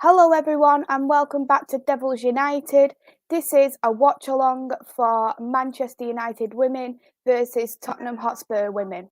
Hello, everyone, and welcome back to Devils United. This is a watch along for Manchester United Women versus Tottenham Hotspur Women.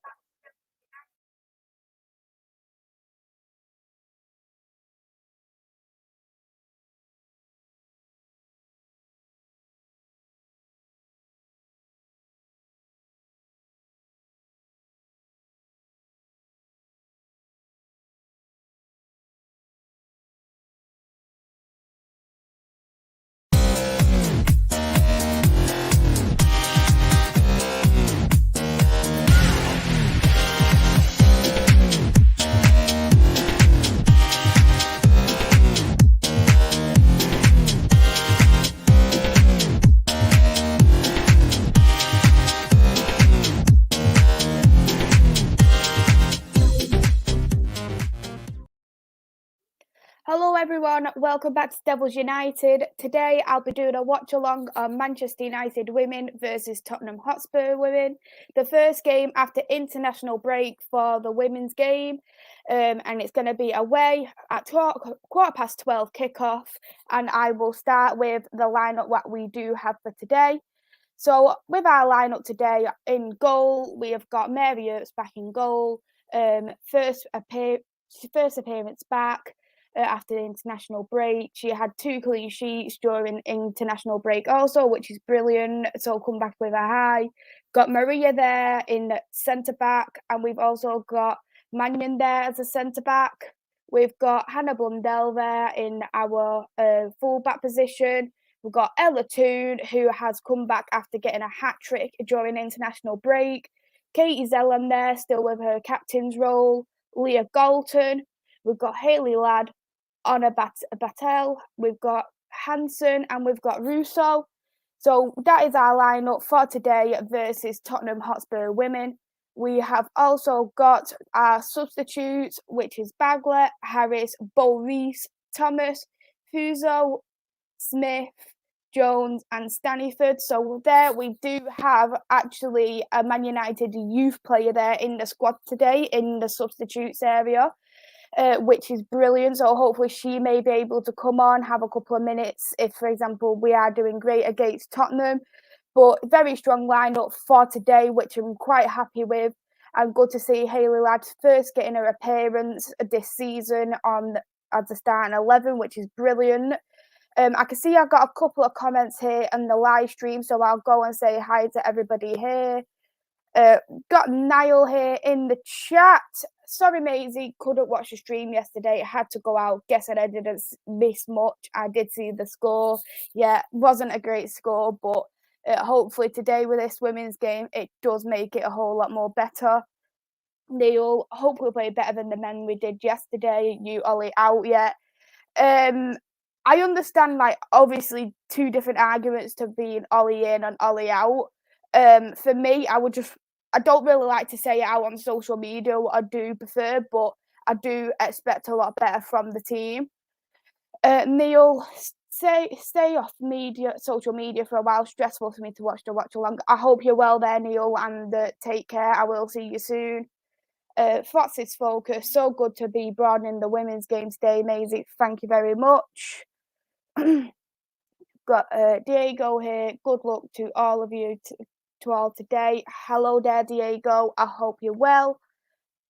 Hello, everyone. Welcome back to Devils United. Today, I'll be doing a watch along on Manchester United Women versus Tottenham Hotspur Women. The first game after international break for the women's game, and it's going to be away at 12 kickoff. And I will start with the lineup what we do have for today. So, with our lineup today, in goal, we have got Mary Earps back in goal. First appearance back. After the international break. She had 2 clean sheets during international break also, which is brilliant. So come back with a high. Got Maria there in centre back, and we've also got Mannion there as a centre back. We've got Hannah Blundell there in our full back position. We've got Ella Toon, who has come back after getting a hat trick during international break. Katie Zellam there, still with her captain's role. Leah Galton. We've got Hayley Ladd on a Battel, we've got Hansen, and we've got Russo. So that is our lineup for today versus Tottenham Hotspur Women. We have also got our substitutes, which is Baglet, Harris, Reese, Thomas, Fuso, Smith, Jones, and Staniford. So there we do have actually a Man United youth player there in the squad today in the substitutes area. Which is brilliant. So hopefully she may be able to come on, have a couple of minutes if, for example, we are doing great against Tottenham. But very strong lineup for today, which I'm quite happy with. And good to see Hayley Ladd first getting her appearance this season on as a starting 11, which is brilliant. I can see I've got a couple of comments here on the live stream, so I'll go and say hi to everybody here. Got Niall here in the chat. Sorry, Maisy, couldn't watch the stream yesterday. I had to go out. Guessing I didn't miss much. I did see the score. Yeah, wasn't a great score, but hopefully today with this women's game, it does make it a whole lot more better. Neil, hopefully play better than the men we did yesterday. You Ollie out yet? I understand, like, obviously 2 different arguments to being Ollie in and Ollie out. For me, I don't really like to say it out on social media what I do prefer, but I do expect a lot better from the team. Neil, stay off social media for a while. Stressful for me to watch the watch along. I hope you're well there, Neil, and take care. I will see you soon. Fox's focus. So good to be broadening the women's game today, Maisy. Thank you very much. Got Diego here. Good luck to all of you, to all today. Hello there, Diego. I hope you're well.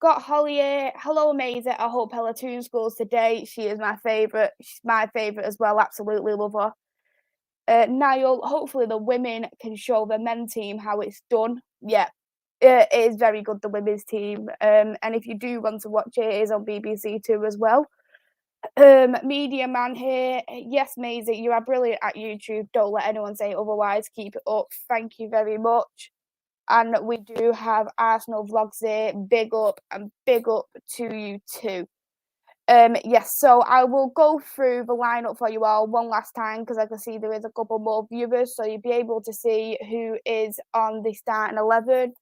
Got Holly here. Hello, Maisy. I hope Ella Toon scores today. She is my favourite. She's my favourite as well. Absolutely love her. Niall, hopefully the women can show the men team how it's done. Yeah, it is very good, the women's team. And if you do want to watch it, it is on BBC Two as well. Media man here. Yes, Maisy, you are brilliant at YouTube. Don't let anyone say otherwise. Keep it up. Thank you very much. And we do have Arsenal vlogs here. Big up and big up to you too. Yes, so I will go through the lineup for you all one last time because I can see there is a couple more viewers, so you'll be able to see who is on the starting 11.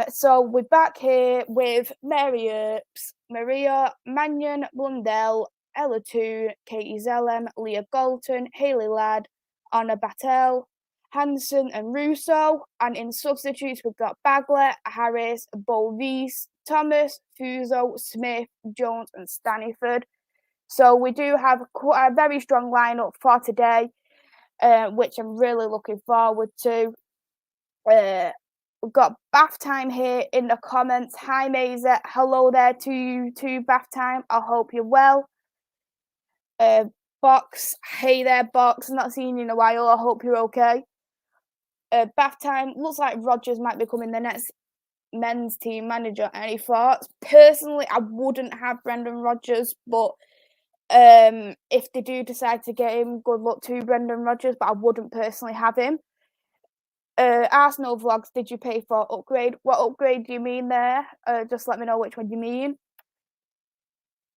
So we're back here with Mary Earps, Maria, Mannion, Blundell, Ella Toon, Katie Zellam, Leah Galton, Hayley Ladd, Anna Battel, Hansen and Russo. And in substitutes, we've got Baglet, Harris, Reese, Thomas, Fuso, Smith, Jones and Staniford. So we do have a very strong lineup for today, which I'm really looking forward to. We've got bath time here in the comments. Hi Maisy, hello there to bath time. I hope you're well. Box, hey there, Box. Not seen you in a while. I hope you're okay. Bath time. Looks like Rodgers might be becoming the next men's team manager. Any thoughts? Personally, I wouldn't have Brendan Rodgers, but if they do decide to get him, good luck to Brendan Rodgers. But I wouldn't personally have him. Arsenal vlogs. Did you pay for upgrade? What upgrade do you mean there? Just let me know which one you mean.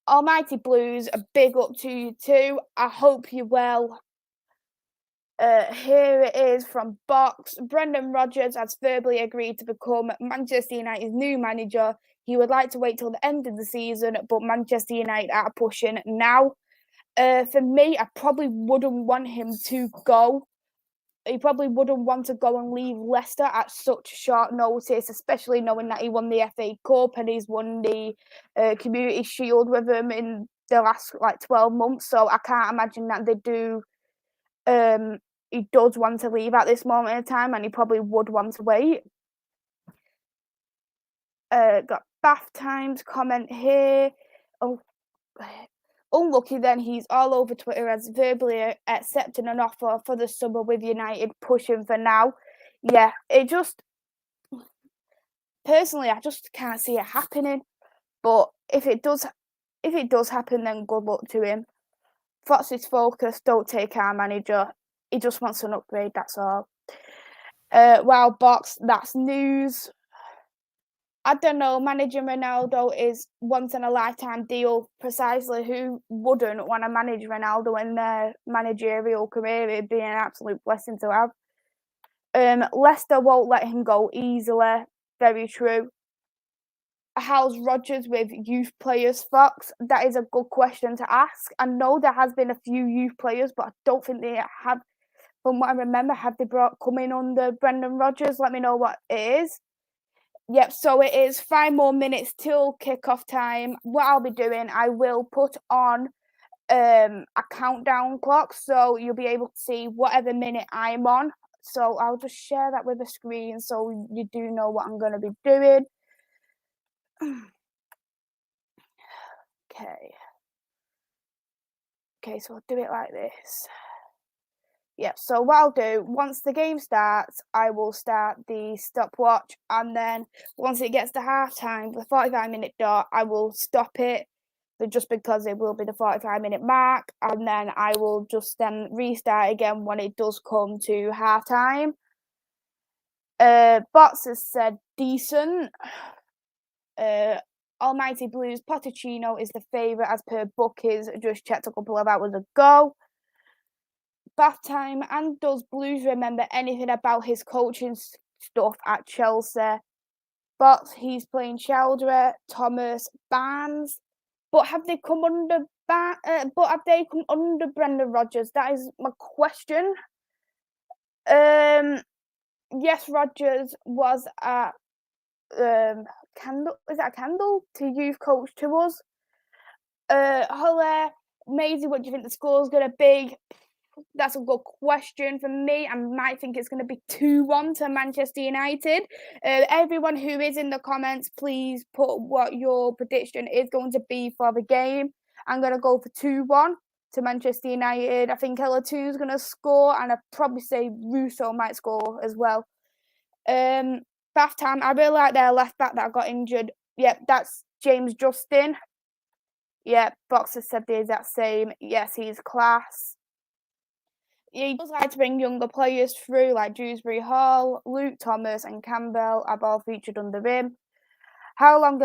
Almighty Blues, a big up to you too. I hope you're well. Here it is from Box. Brendan Rodgers has verbally agreed to become Manchester United's new manager. He would like to wait till the end of the season, but Manchester United are pushing now. For me, I probably wouldn't want him to go. He probably wouldn't want to go and leave Leicester at such short notice, especially knowing that he won the FA Cup and he's won the Community Shield with them in the last 12 months. So I can't imagine that they do. He does want to leave at this moment in time, and he probably would want to wait. Got bath times comment here. Oh, unlucky then, he's all over Twitter as verbally accepting an offer for the summer with United, pushing for now. Yeah, it just personally, I just can't see it happening. But if it does happen, then good luck to him. Fox's focus, don't take our manager. He just wants an upgrade, that's all. Wow, Box, that's news. I don't know, managing Ronaldo is once in a lifetime deal. Precisely who wouldn't want to manage Ronaldo in their managerial career? It'd be an absolute blessing to have. Leicester won't let him go easily. Very true. How's Rodgers with youth players, Fox? That is a good question to ask. I know there has been a few youth players, but I don't think they have, from what I remember, have they come in under Brendan Rodgers? Let me know what it is. Yep, so it is 5 more minutes till kickoff time. What I'll be doing, I will put on a countdown clock, so you'll be able to see whatever minute I'm on. So I'll just share that with the screen so you do know what I'm going to be doing. Okay, so I'll do it like this. Yeah, so what I'll do, once the game starts, I will start the stopwatch, and then once it gets to halftime, the 45-minute dot, I will stop it, but just because it will be the 45-minute mark, and then I will just then restart again when it does come to halftime. Bots has said decent. Almighty Blues, Pochettino is the favourite as per bookies, just checked a couple of hours ago. Bath time, and does Blues remember anything about his coaching stuff at Chelsea? But he's playing Sheldra, Thomas, Barnes. But have they come under Brendan Rodgers? That is my question. Yes, Rodgers was at Candle. Is that a Candle to youth coach to us? Holla, Maisy, what do you think the score's going to be? That's a good question for me. I might think it's going to be 2-1 to Manchester United. Everyone who is in the comments, please put what your prediction is going to be for the game. I'm going to go for 2-1 to Manchester United. I think Ella 2 is going to score, and I'd probably say Russo might score as well. Bath time, I really like their left back that got injured. Yep, that's James Justin. Yep, Boxer said the exact same. Yes, he's class. He does like to bring younger players through, like Dewsbury Hall, Luke Thomas, and Campbell are all featured under him. How long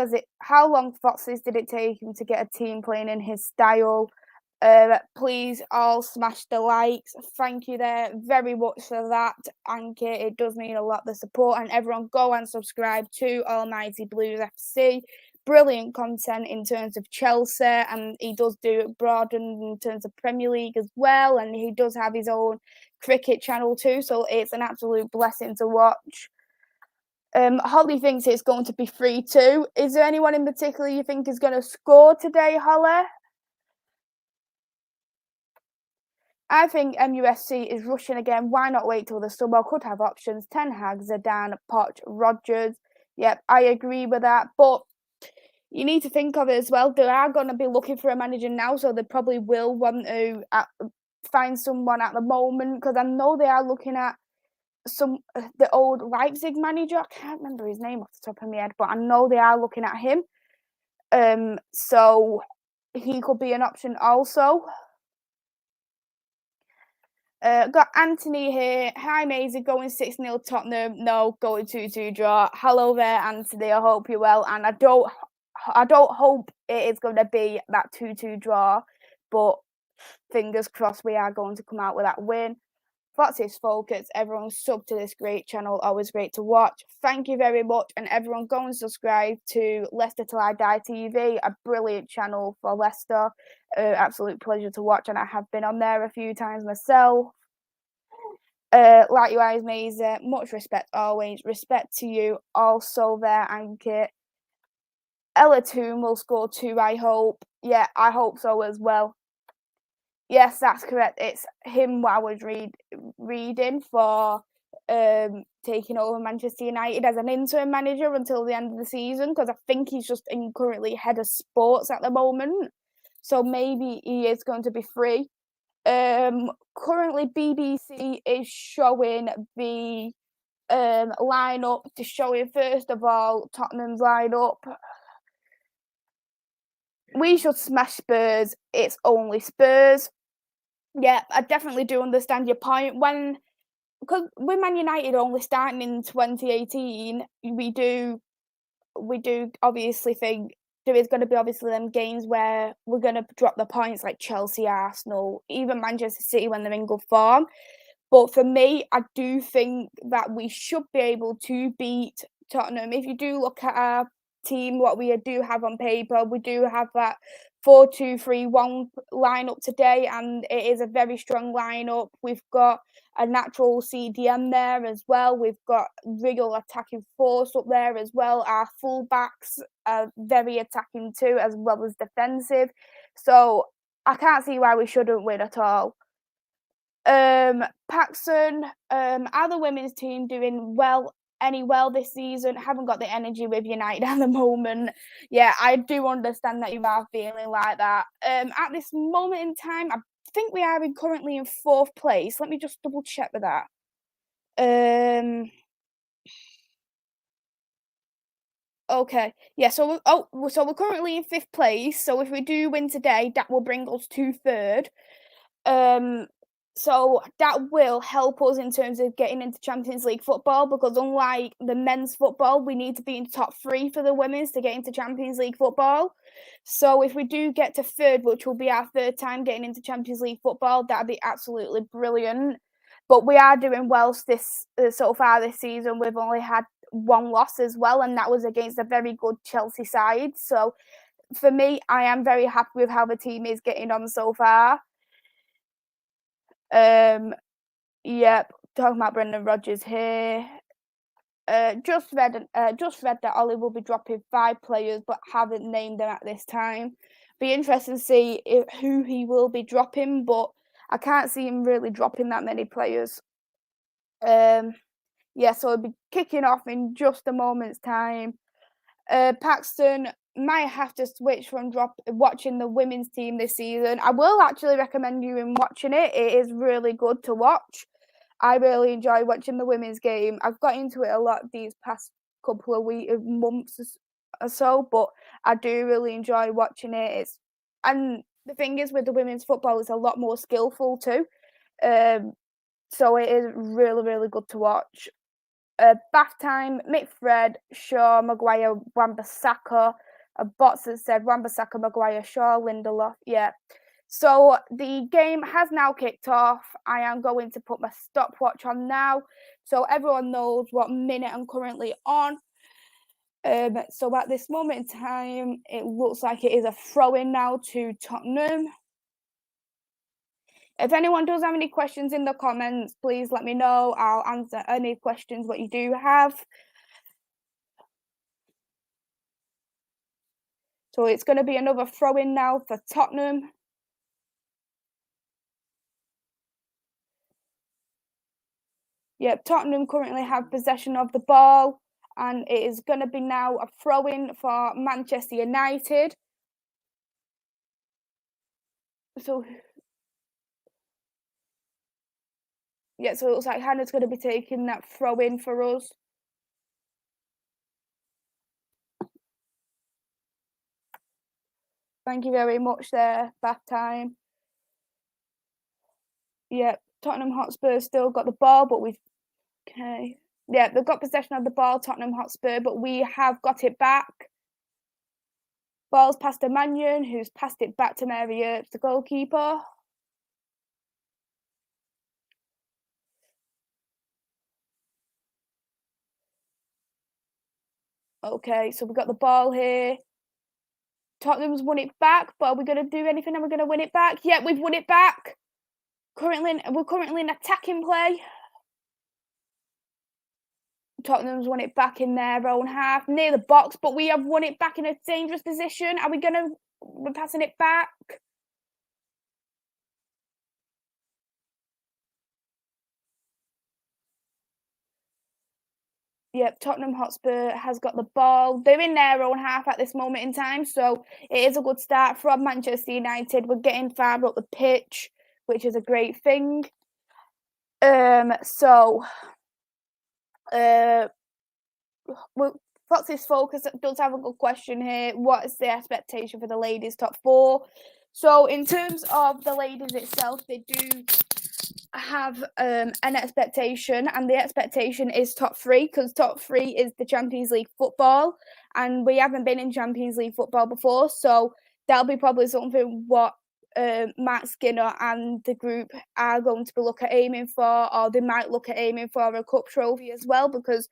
Foxes did it take him to get a team playing in his style? Please all smash the likes. Thank you there very much for that, Anki. It does mean a lot, the support, and everyone go and subscribe to Almighty Blues FC. Brilliant content in terms of Chelsea, and he does do it broad in terms of Premier League as well, and he does have his own cricket channel too, so it's an absolute blessing to watch. Holly thinks it's going to be 3-2. Is there anyone in particular you think is going to score today, Holly? I think MUSC is rushing again. Why not wait till the summer? Could have options. Ten Hag, Zidane, Poch, Rodgers. Yep, I agree with that. But you need to think of it as well. They are going to be looking for a manager now, so they probably will want to find someone at the moment, because I know they are looking at the old Leipzig manager. I can't remember his name off the top of my head, but I know they are looking at him. So he could be an option also. Got Anthony here. Hi, Maisy. Going 6-0 Tottenham. No, going 2-2 draw. Hello there, Anthony. I hope you're well. And I don't hope it is going to be that 2-2 draw, but fingers crossed we are going to come out with that win. That's his focus. Everyone sub to this great channel. Always great to watch. Thank you very much. And everyone go and subscribe to Leicester Till I Die TV, a brilliant channel for Leicester. Absolute pleasure to watch. And I have been on there a few times myself. Likewise, Maisy. Much respect always. Respect to you. Also there, Ankit. Ella Toon will score 2, I hope. Yeah, I hope so as well. Yes, that's correct. It's him what I was reading for taking over Manchester United as an interim manager until the end of the season, because I think he's just currently head of sports at the moment. So maybe he is going to be free. Currently, BBC is showing the lineup. They're showing, first of all, Tottenham's lineup. We should smash Spurs. It's only Spurs. Yeah, I definitely do understand your point. Because with Man United only starting in 2018, we do obviously think there is going to be obviously them games where we're going to drop the points, like Chelsea, Arsenal, even Manchester City when they're in good form. But for me, I do think that we should be able to beat Tottenham. If you do look at our team, what we do have on paper, we do have that 4-2-3-1 lineup today, and it is a very strong lineup. We've got a natural CDM there as well. We've got real attacking force up there as well. Our fullbacks are very attacking too, as well as defensive. So I can't see why we shouldn't win at all. Paxson, are the women's team doing well this season? Haven't got the energy with United at the moment. Yeah, I do understand that you are feeling like that. At this moment in time, I think we are currently in 4th place. Let me just double check with that. Okay, yeah. So we're currently in 5th place. So if we do win today, that will bring us to 3rd. So that will help us in terms of getting into Champions League football, because unlike the men's football, we need to be in top 3 for the women's to get into Champions League football. So if we do get to 3rd, which will be our 3rd time getting into Champions League football, that'd be absolutely brilliant. But we are doing well so far this season. We've only had 1 loss as well, and that was against a very good Chelsea side. So for me, I am very happy with how the team is getting on so far. Yep, talking about Brendan Rodgers here. Just read that Ollie will be dropping 5 players, but haven't named them at this time. Be interesting to see who he will be dropping, but I can't see him really dropping that many players. Yeah, so it'll be kicking off in just a moment's time. Paxton might have to switch from watching the women's team this season. I will actually recommend you in watching it. It is really good to watch. I really enjoy watching the women's game. I've got into it a lot these past couple of months or so, but I do really enjoy watching it. And the thing is, with the women's football, it's a lot more skillful too. So it is really, really good to watch. Bath time, Mick Fred, Shaw, Maguire, Wan-Bissaka. Bots has said Wan-Bissaka, Maguire, Shaw, Lindelof. Yeah. So the game has now kicked off. I am going to put my stopwatch on now, so everyone knows what minute I'm currently on. So at this moment in time, it looks like it is a throw-in now to Tottenham. If anyone does have any questions in the comments, please let me know. I'll answer any questions what you do have. So it's going to be another throw-in now for Tottenham. Yep, Tottenham currently have possession of the ball, and it is going to be now a throw-in for Manchester United. So, yeah, so it looks like Hannah's going to be taking that throw-in for us. Thank you very much there, bath time. Yep, Tottenham Hotspur still got the ball, but we've... Okay. Yeah, they've got possession of the ball, Tottenham Hotspur, but we have got it back. Ball's passed to Mannion, who's passed it back to Mary Earps, the goalkeeper. Okay, so we've got the ball here. Tottenham's won it back, but are we going to do anything? Are we going to win it back? Yeah, we've won it back. We're currently in attacking play. Tottenham's won it back in their own half, near the box, but we have won it back in a dangerous position. Are we going to... We're passing it back. Yep, Tottenham Hotspur has got the ball. They're in their own half at this moment in time, so it is a good start from Manchester United. We're getting far up the pitch, which is a great thing. Fox's Focus does have a good question here. What is the expectation for the ladies' top four? So, in terms of the ladies itself, they do have an expectation, and the expectation is top three, because top three is the Champions League football, and we haven't been in Champions League football before, so that'll be probably something what Matt Skinner and the group are going to be aiming for, or they might look at aiming for a cup trophy as well, because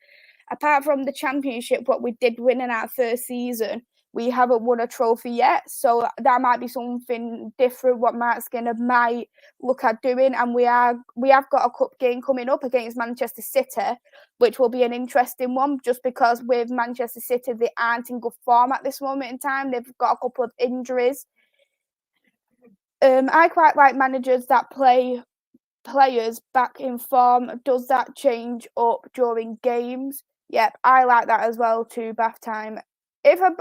apart from the championship, what we did win in our first season, we haven't won a trophy yet. So that might be something different what Matt Skinner might look at doing. And we have got a cup game coming up against Manchester City, which will be an interesting one, just because with Manchester City, they aren't in good form at this moment in time. They've got a couple of injuries. I quite like managers that play players back in form. Does that change up during games? Yep, I like that as well too. Bath time. If a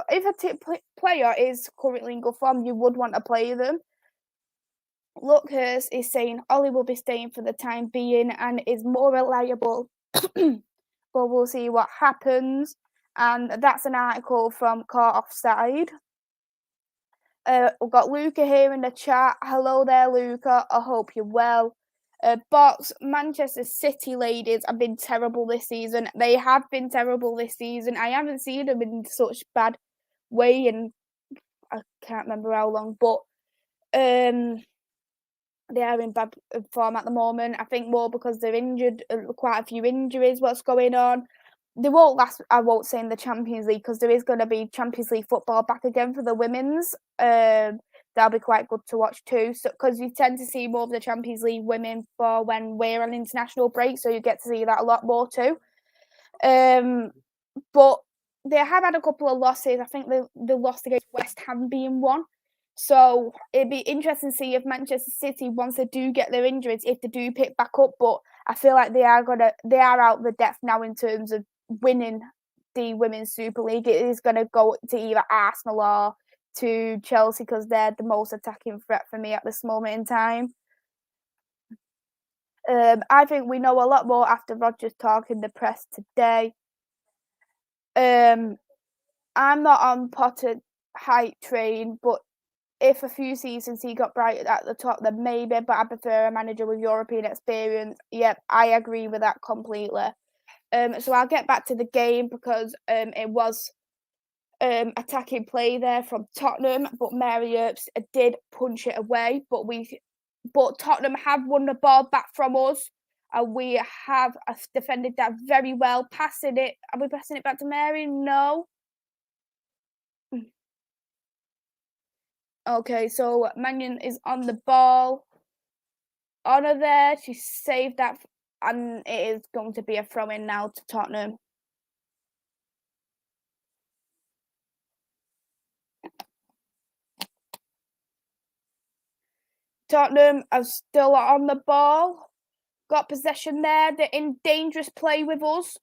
player is currently in good form, you would want to play them. Luckhurst is saying Ollie will be staying for the time being and is more reliable, but we'll see what happens. And that's an article from Caught Offside. We've got Luca here in the chat. Hello there, Luca. I hope you're well. Box, Manchester City ladies have been terrible this season. They have been terrible this season. I haven't seen them in such bad way, and I can't remember how long, but they are in bad form at the moment. I think more because they're injured, quite a few injuries. What's going on? They won't last. I won't say in the Champions League, because there is going to be Champions League football back again for the women's. That'll be quite good to watch too. So because you tend to see more of the Champions League women for when we're on international break, so you get to see that a lot more too. But they have had a couple of losses. I think they lost against West Ham being one. So it'd be interesting to see if Manchester City, once they do get their injuries, if they do pick back up. But I feel like they are out the depth now in terms of winning the Women's Super League. It is going to go to either Arsenal or to Chelsea, because they're the most attacking threat for me at this moment in time. I think we know a lot more after Rodgers talk in the press today. I'm not on Potter hype train, but if a few seasons he got bright at the top, then maybe, but I prefer a manager with European experience. Yep, I agree with that completely. So I'll get back to the game, because it was attacking play there from Tottenham, but Mary Earps did punch it away. But Tottenham have won the ball back from us, and we have defended that very well. Passing it, are we passing it back to Mary? No. Okay, so Mannion is on the ball. Honor there, she saved that, and it is going to be a throw-in now to Tottenham. Tottenham are still on the ball. Got possession there. They're in dangerous play with us.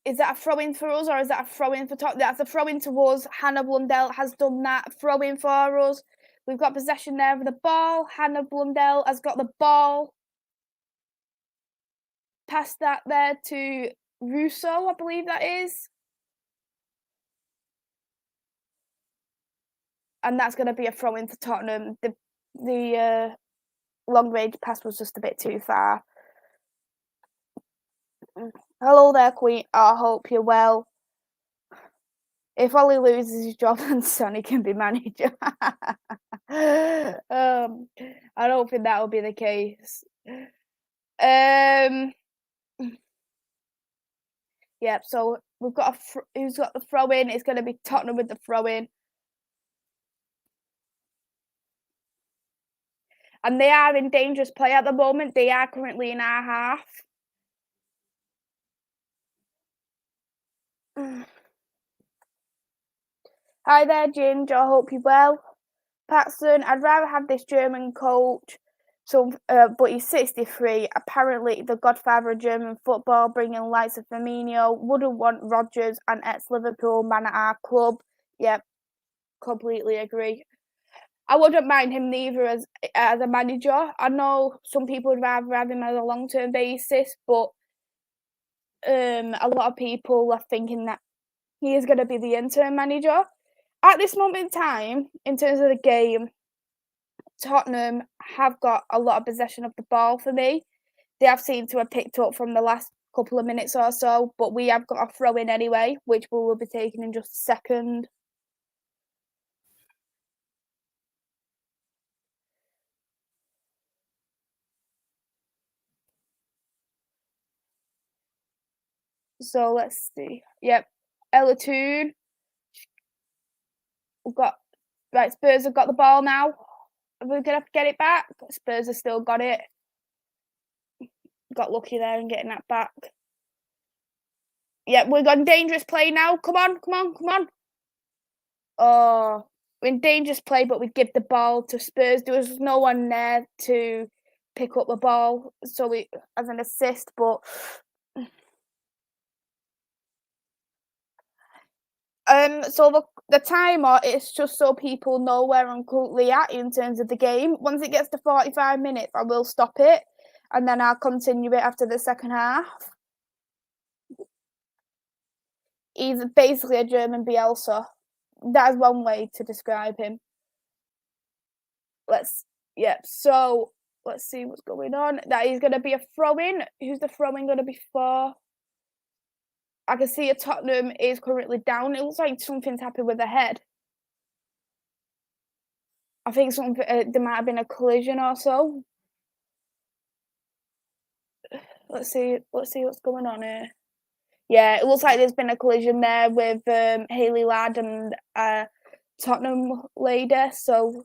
Is that a throw-in for us, or is that a throw-in for Tottenham? That's a throw-in to us. Hannah Blundell has done that. Throw-in for us. We've got possession there of the ball. Hannah Blundell has got the ball. Pass that there to Russo, I believe that is. And that's going to be a throw-in for Tottenham. The long-range pass was just a bit too far. Hello there, Queen. I hope you're well. If Ollie loses his job, then Sonny can be manager. I don't think that will be the case. Yeah, so we've got who's got the throw-in? It's going to be Tottenham with the throw-in. And they are in dangerous play at the moment. They are currently in our half. Hi there, Ginger. I hope you're well. Patson, I'd rather have this German coach, but he's 63. Apparently, the godfather of German football, bringing lights of Firmino. Wouldn't want Rodgers, an ex-Liverpool man at our club. Yep, completely agree. I wouldn't mind him neither as a manager. I know some people would rather have him as a long-term basis, but a lot of people are thinking that he is going to be the interim manager. At this moment in time, in terms of the game, Tottenham have got a lot of possession of the ball for me. They have seemed to have picked up from the last couple of minutes or so, but we have got a throw in anyway, which we will be taking in just a second. So let's see. Yep, Ella Toon. We've got right. Spurs have got the ball now. Are we gonna get it back? Spurs have still got it. Got lucky there in getting that back. Yep, we're on dangerous play now. Come on, come on, come on. Oh, we're in dangerous play, but we give the ball to Spurs. There was no one there to pick up the ball, so we as an assist, but so the timer is just so people know where I'm currently at in terms of the game. Once it gets to 45 minutes, I will stop it, and then I'll continue it after the second half. He's basically a German Bielsa. That is one way to describe him. So let's see what's going on. That is going to be a throw-in. Who's the throw-in going to be for? I can see a Tottenham is currently down. It looks like something's happened with the head. I think there might have been a collision or so. Let's see what's going on here. Yeah, it looks like there's been a collision there with Hayley Ladd and Tottenham lady. So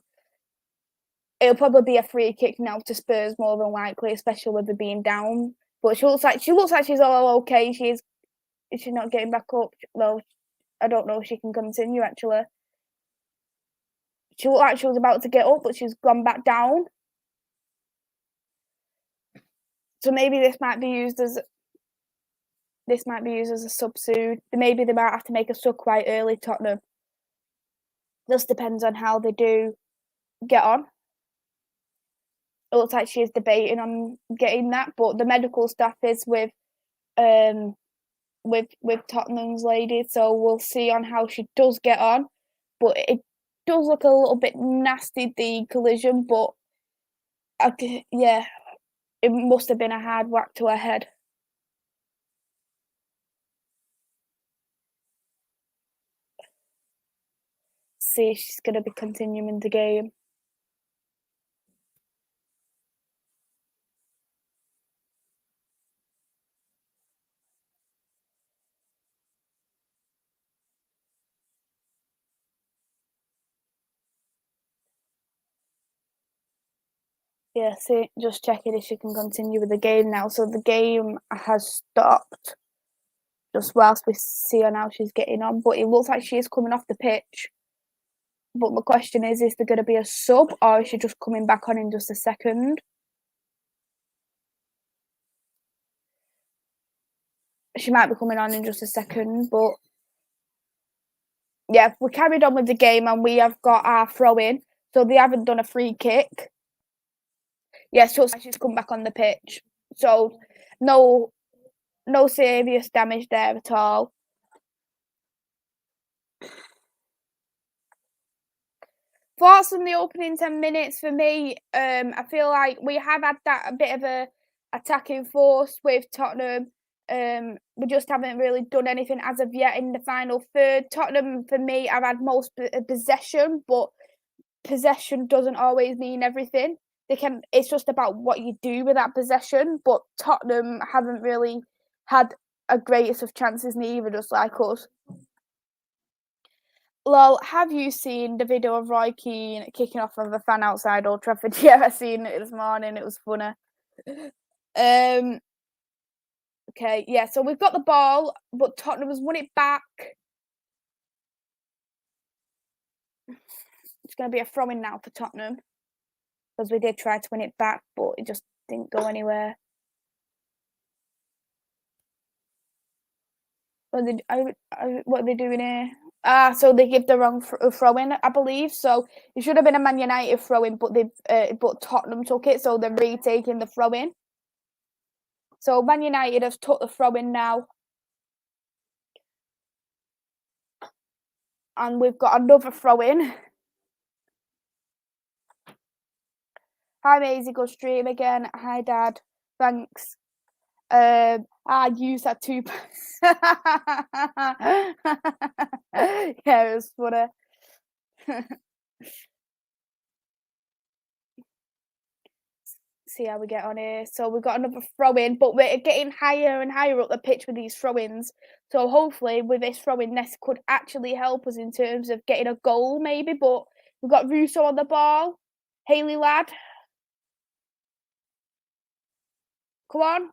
it'll probably be a free kick now to Spurs more than likely, especially with her being down. But she looks like she's all okay. She's not getting back up. Well, I don't know if she can continue actually. She looked like she was about to get up, but she's gone back down. So maybe this might be used as a sub-suit. Maybe they might have to make a sub quite early, Tottenham. Just depends on how they do get on. It looks like she is debating on getting that, but the medical staff is with Tottenham's lady, so we'll see on how she does get on. But it does look a little bit nasty, the collision, but yeah, it must have been a hard whack to her head. See if she's going to be continuing the game. Yeah, see, just checking if she can continue with the game now. So the game has stopped just whilst we see her now she's getting on. But it looks like she is coming off the pitch. But the question is there going to be a sub, or is she just coming back on in just a second? She might be coming on in just a second, but yeah, we carried on with the game and we have got our throw-in. So they haven't done a free kick. Yeah, so she's come back on the pitch. So no serious damage there at all. Thoughts on the opening 10 minutes for me, I feel like we have had that a bit of a attacking force with Tottenham. We just haven't really done anything as of yet in the final third. Tottenham, for me, have had most possession, but possession doesn't always mean everything. It's just about what you do with that possession, but Tottenham haven't really had a greatest of chances neither, just like us. Lol, have you seen the video of Roy Keane kicking off of a fan outside Old Trafford? Yeah, I seen it this morning. It was funny. Okay, yeah, so we've got the ball, but Tottenham has won it back. It's going to be a throw-in now for Tottenham, because we did try to win it back, but it just didn't go anywhere. What are they doing here? So they give the wrong throw-in, I believe. So it should have been a Man United throw-in, but Tottenham took it, so they're retaking the throw-in. So Man United have took the throw-in now. And we've got another throw-in. Hi, Maisy, good stream again. Hi, Dad. Thanks. I used that too. Yeah, it was funny. See how we get on here. So we've got another throw-in, but we're getting higher and higher up the pitch with these throw-ins. So hopefully with this throw-in, this could actually help us in terms of getting a goal, maybe. But we've got Russo on the ball. Hayley Ladd. Come on.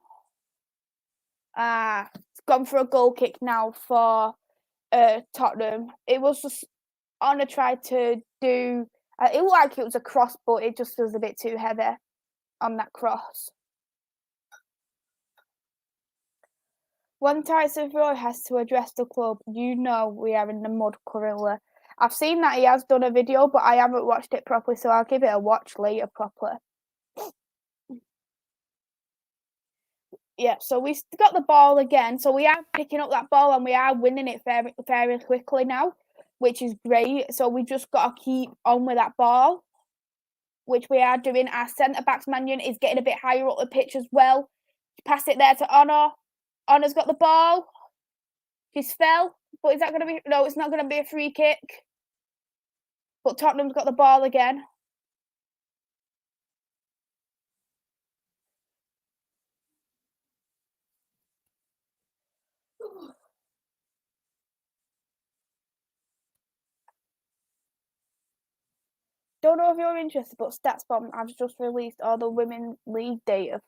It's gone for a goal kick now for Tottenham. It was just Honor tried to do. It looked like it was a cross, but it just was a bit too heavy on that cross. When Tyson Roy has to address the club, you know we are in the mud currently. I've seen that he has done a video, but I haven't watched it properly, so I'll give it a watch later properly. Yeah, so we got the ball again. So we are picking up that ball and we are winning it very, very quickly now, which is great. So we just got to keep on with that ball, which we are doing. Our centre-backs Man Utd is getting a bit higher up the pitch as well. Pass it there to Honor. Honor's got the ball. She's fell. But is that going to be... No, it's not going to be a free kick. But Tottenham's got the ball again. Don't know if you're interested, but StatsBomb has just released all the women's league data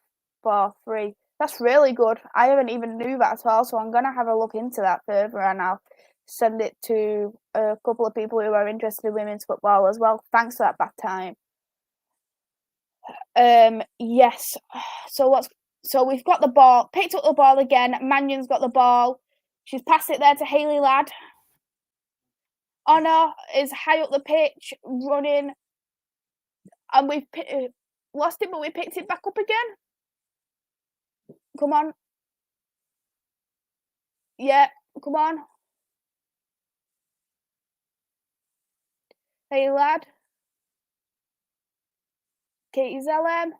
for free. That's really good. I haven't even knew that at all, so I'm gonna have a look into that further, and I'll send it to a couple of people who are interested in women's football as well. Thanks for that back time. Yes. So we've got the ball, picked up the ball again. Mannion's got the ball. She's passed it there to Hayley Ladd. Honor is high up the pitch, running. And we've lost it, but we picked it back up again. Come on. Yeah, come on. Hey, lad. Katie Zellem.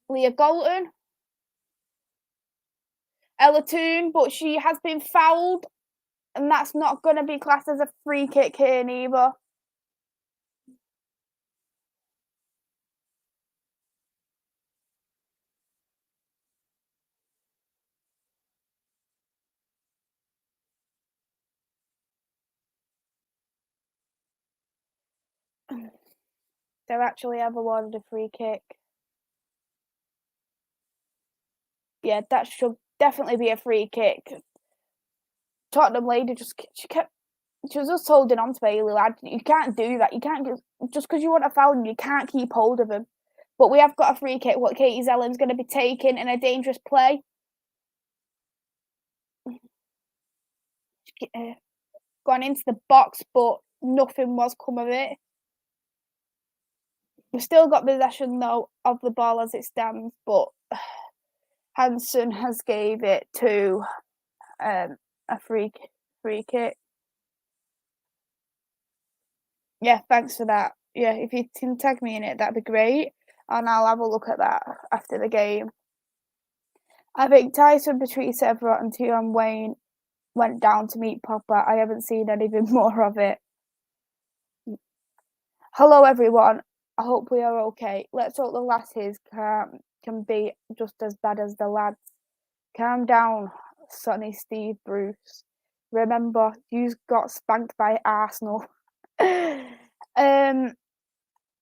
Leah Galton. Ella Toon, but she has been fouled. And that's not going to be classed as a free kick here neither. They actually have awarded a free kick. Yeah, that should definitely be a free kick. Tottenham lady she was just holding on to Bailey lad. You can't do that. You can't just because you want a foul, you can't keep hold of him. But we have got a free kick. What Katie Zellen's going to be taking in a dangerous play. Gone into the box, but nothing was come of it. We've still got possession though of the ball as it stands, but Hansen has gave it to a free kick. Yeah, thanks for that. Yeah, if you can tag me in it, that'd be great, and I'll have a look at that after the game. I think Tyson, Patrice Evra and Tion Wayne went down to meet Papa. I haven't seen anything more of it. Hello, everyone. I hope we are okay. Let's hope the lasses can be just as bad as the lads. Calm down, Sonny Steve Bruce. Remember, you got spanked by Arsenal.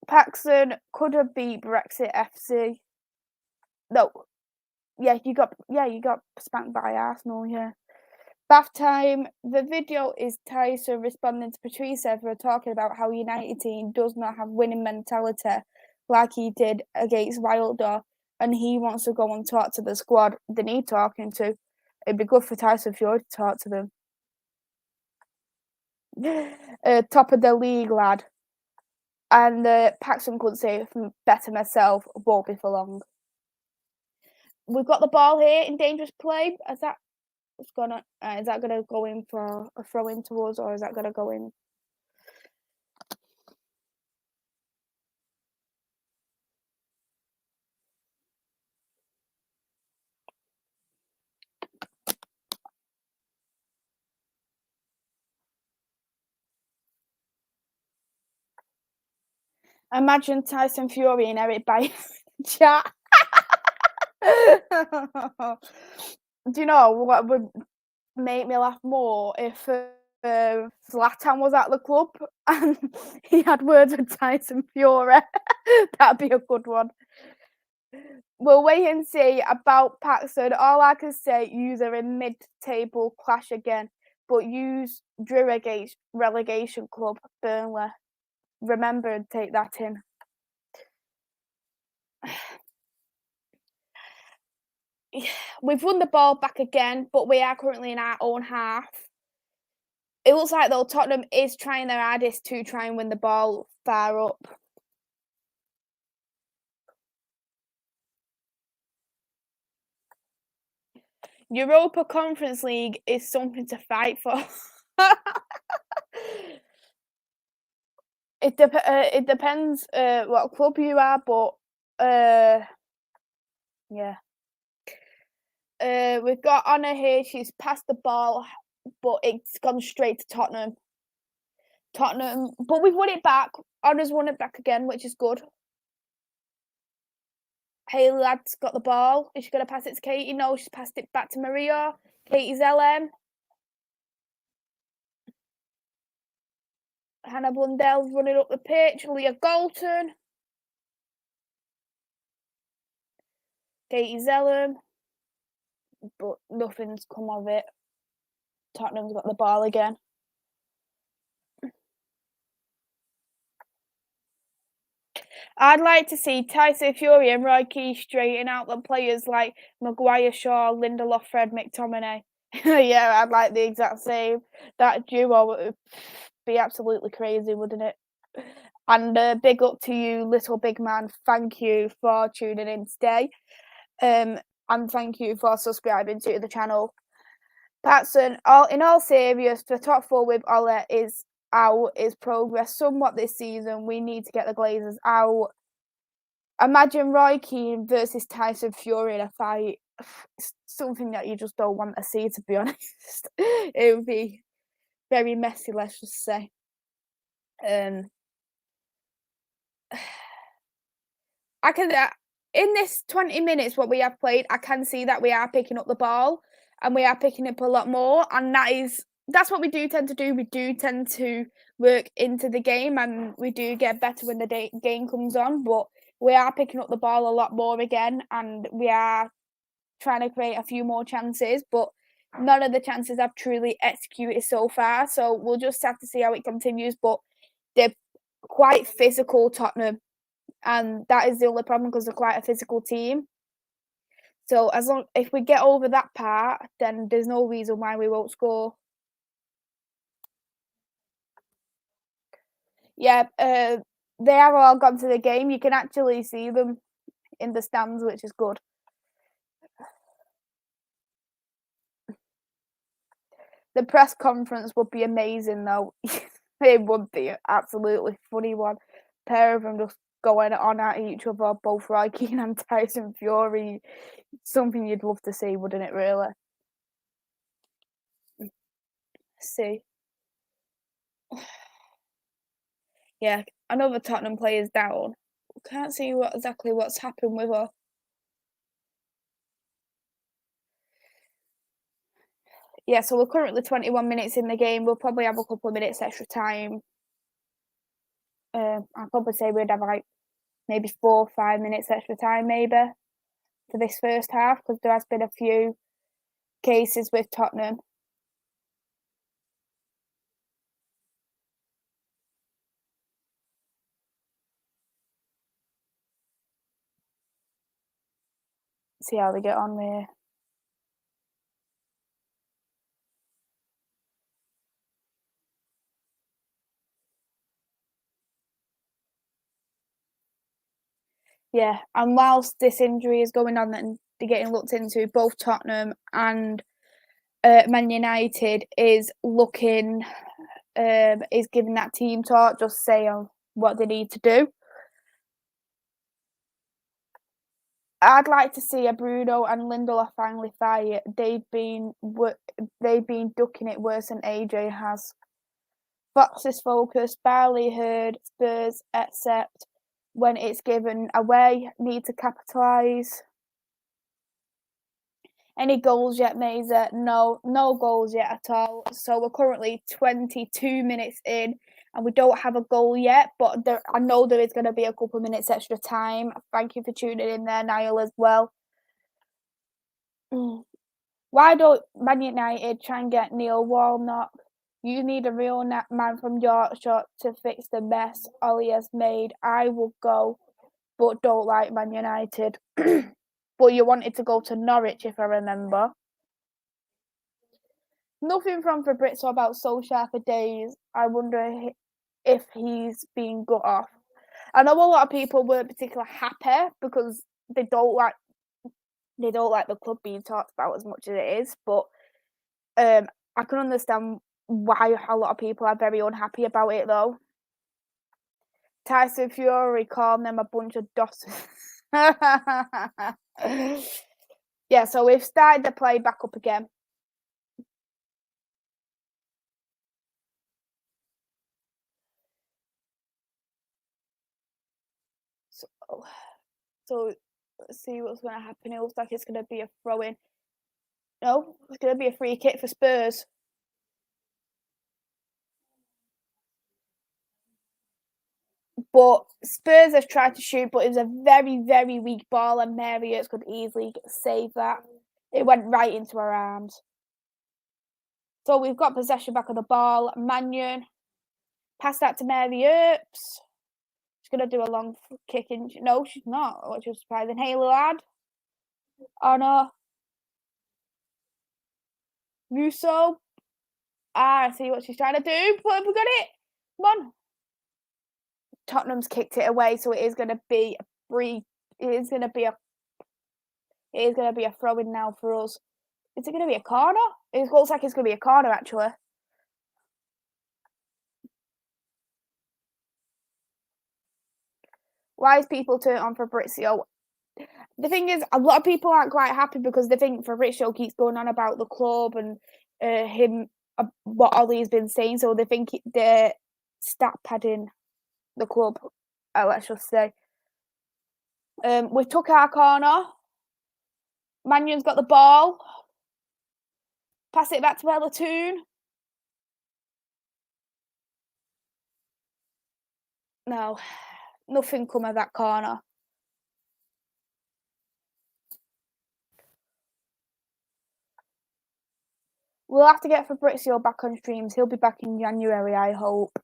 Paxson could have beat Brexit FC. No, you got spanked by Arsenal. Yeah. Bath time. The video is Tyson responding to Patrice Evra talking about how United team does not have winning mentality like he did against Wilder, and he wants to go and talk to the squad they need talking to. It'd be good for Tyson Fury to talk to them. Top of the league, lad. And Paxson could say better myself, won't be for long. We've got the ball here in dangerous play. Is that gonna go in for a throw in towards, or is that gonna go in? Imagine Tyson Fury and Eric Bailly chat. Do you know what would make me laugh more if Zlatan was at the club and he had words with Tyson Fury? That'd be a good one. We'll wait and see about Paxson. All I can say, use her in mid-table clash again, but use Drew against relegation club Burnley. Remember and take that in. We've won the ball back again, but we are currently in our own half. It looks like though Tottenham is trying their hardest to try and win the ball far up. Europa Conference League is something to fight for. It depends what club you are, but yeah. We've got Anna here. She's passed the ball, but it's gone straight to Tottenham. But we've won it back. Anna's won it back again, which is good. Hayley Ladd's got the ball. Is she going to pass it to Katie? No, she's passed it back to Maria. Katie's LM. Hannah Blundell's running up the pitch. Leah Galton. Katie's LM. But nothing's come of it. Tottenham's got the ball again. I'd like to see Tyson Fury and Roy Keane straighten out the players like Maguire, Shaw, Lindelof, Fred, McTominay. Yeah, I'd like the exact same. That duo would be absolutely crazy, wouldn't it? And big up to you, little big man. Thank you for tuning in today. And thank you for subscribing to the channel. Patson, in all serious, the top four with Ola is out, is progress somewhat this season. We need to get the Glazers out. Imagine Roy Keane versus Tyson Fury in a fight. It's something that you just don't want to see, to be honest. It would be very messy, let's just say. I can in this 20 minutes what we have played, I can see that we are picking up the ball and we are picking up a lot more, and that's what we do tend to do. We do tend to work into the game and we do get better when the game comes on, but we are picking up the ball a lot more again and we are trying to create a few more chances, but none of the chances have truly executed so far. So we'll just have to see how it continues. But they're quite physical, Tottenham, and that is the only problem because they're quite a physical team. So if we get over that part, then there's no reason why we won't score. Yeah, they have all gone to the game. You can actually see them in the stands, which is good. The press conference would be amazing, though. It would be an absolutely funny one. A pair of them just going on at each other, both Roy Keane and Tyson Fury. Something you'd love to see, wouldn't it, really? See. Yeah, another Tottenham player's down. Can't see exactly what's happened with her. Yeah, so we're currently 21 minutes in the game. We'll probably have a couple of minutes extra time. I'd probably say we'd have like maybe 4 or 5 minutes extra time, maybe, for this first half, because there has been a few cases with Tottenham. See how they get on with. Yeah, and whilst this injury is going on and they're getting looked into, both Tottenham and Man United is looking, is giving that team talk, just saying what they need to do. I'd like to see a Bruno and Lindelof finally fight. They've been ducking it worse than AJ has. Fox's focus barely heard Spurs except when it's given away. Need to capitalise. Any goals yet, Maisy? No goals yet at all. So we're currently 22 minutes in and we don't have a goal yet, but I know there is going to be a couple of minutes extra time. Thank you for tuning in there, Niall, as well. Why don't Man United try and get Neil Warnock? You need a real man from Yorkshire to fix the mess Ollie has made. I will go, but don't like Man United. But you wanted to go to Norwich, if I remember. Nothing from Fabrizio about Solskjaer for days. I wonder if he's been got off. I know a lot of people weren't particularly happy because they don't like the club being talked about as much as it is, but I can understand why a lot of people are very unhappy about it though. Tyson Fury calling them a bunch of dossers. Yeah, so we've started the play back up again. So let's see what's going to happen. It looks like it's going to be a throw-in. No, it's going to be a free kick for Spurs. But Spurs have tried to shoot, but it was a very, very weak ball, and Mary Earps could easily save that. It went right into her arms. So we've got possession back of the ball. Mannion, pass that to Mary Earps. She's going to do a long kick. No, she's not, which was surprising. Haley Ladd. Oh, no. Russo. I see what she's trying to do. But we got it. Come on. Tottenham's kicked it away, so it is going to be a free. It is going to be a throw-in now for us. Is it going to be a corner? It looks like it's going to be a corner, actually. Why is people turning on Fabrizio? The thing is, a lot of people aren't quite happy because they think Fabrizio keeps going on about the club and what Ollie's been saying, so they think they're stat padding the club. Let's just say. We took our corner. Mannion's got the ball. Pass it back to Elatoon. No, nothing come of that corner. We'll have to get Fabrizio back on streams. He'll be back in January, I hope.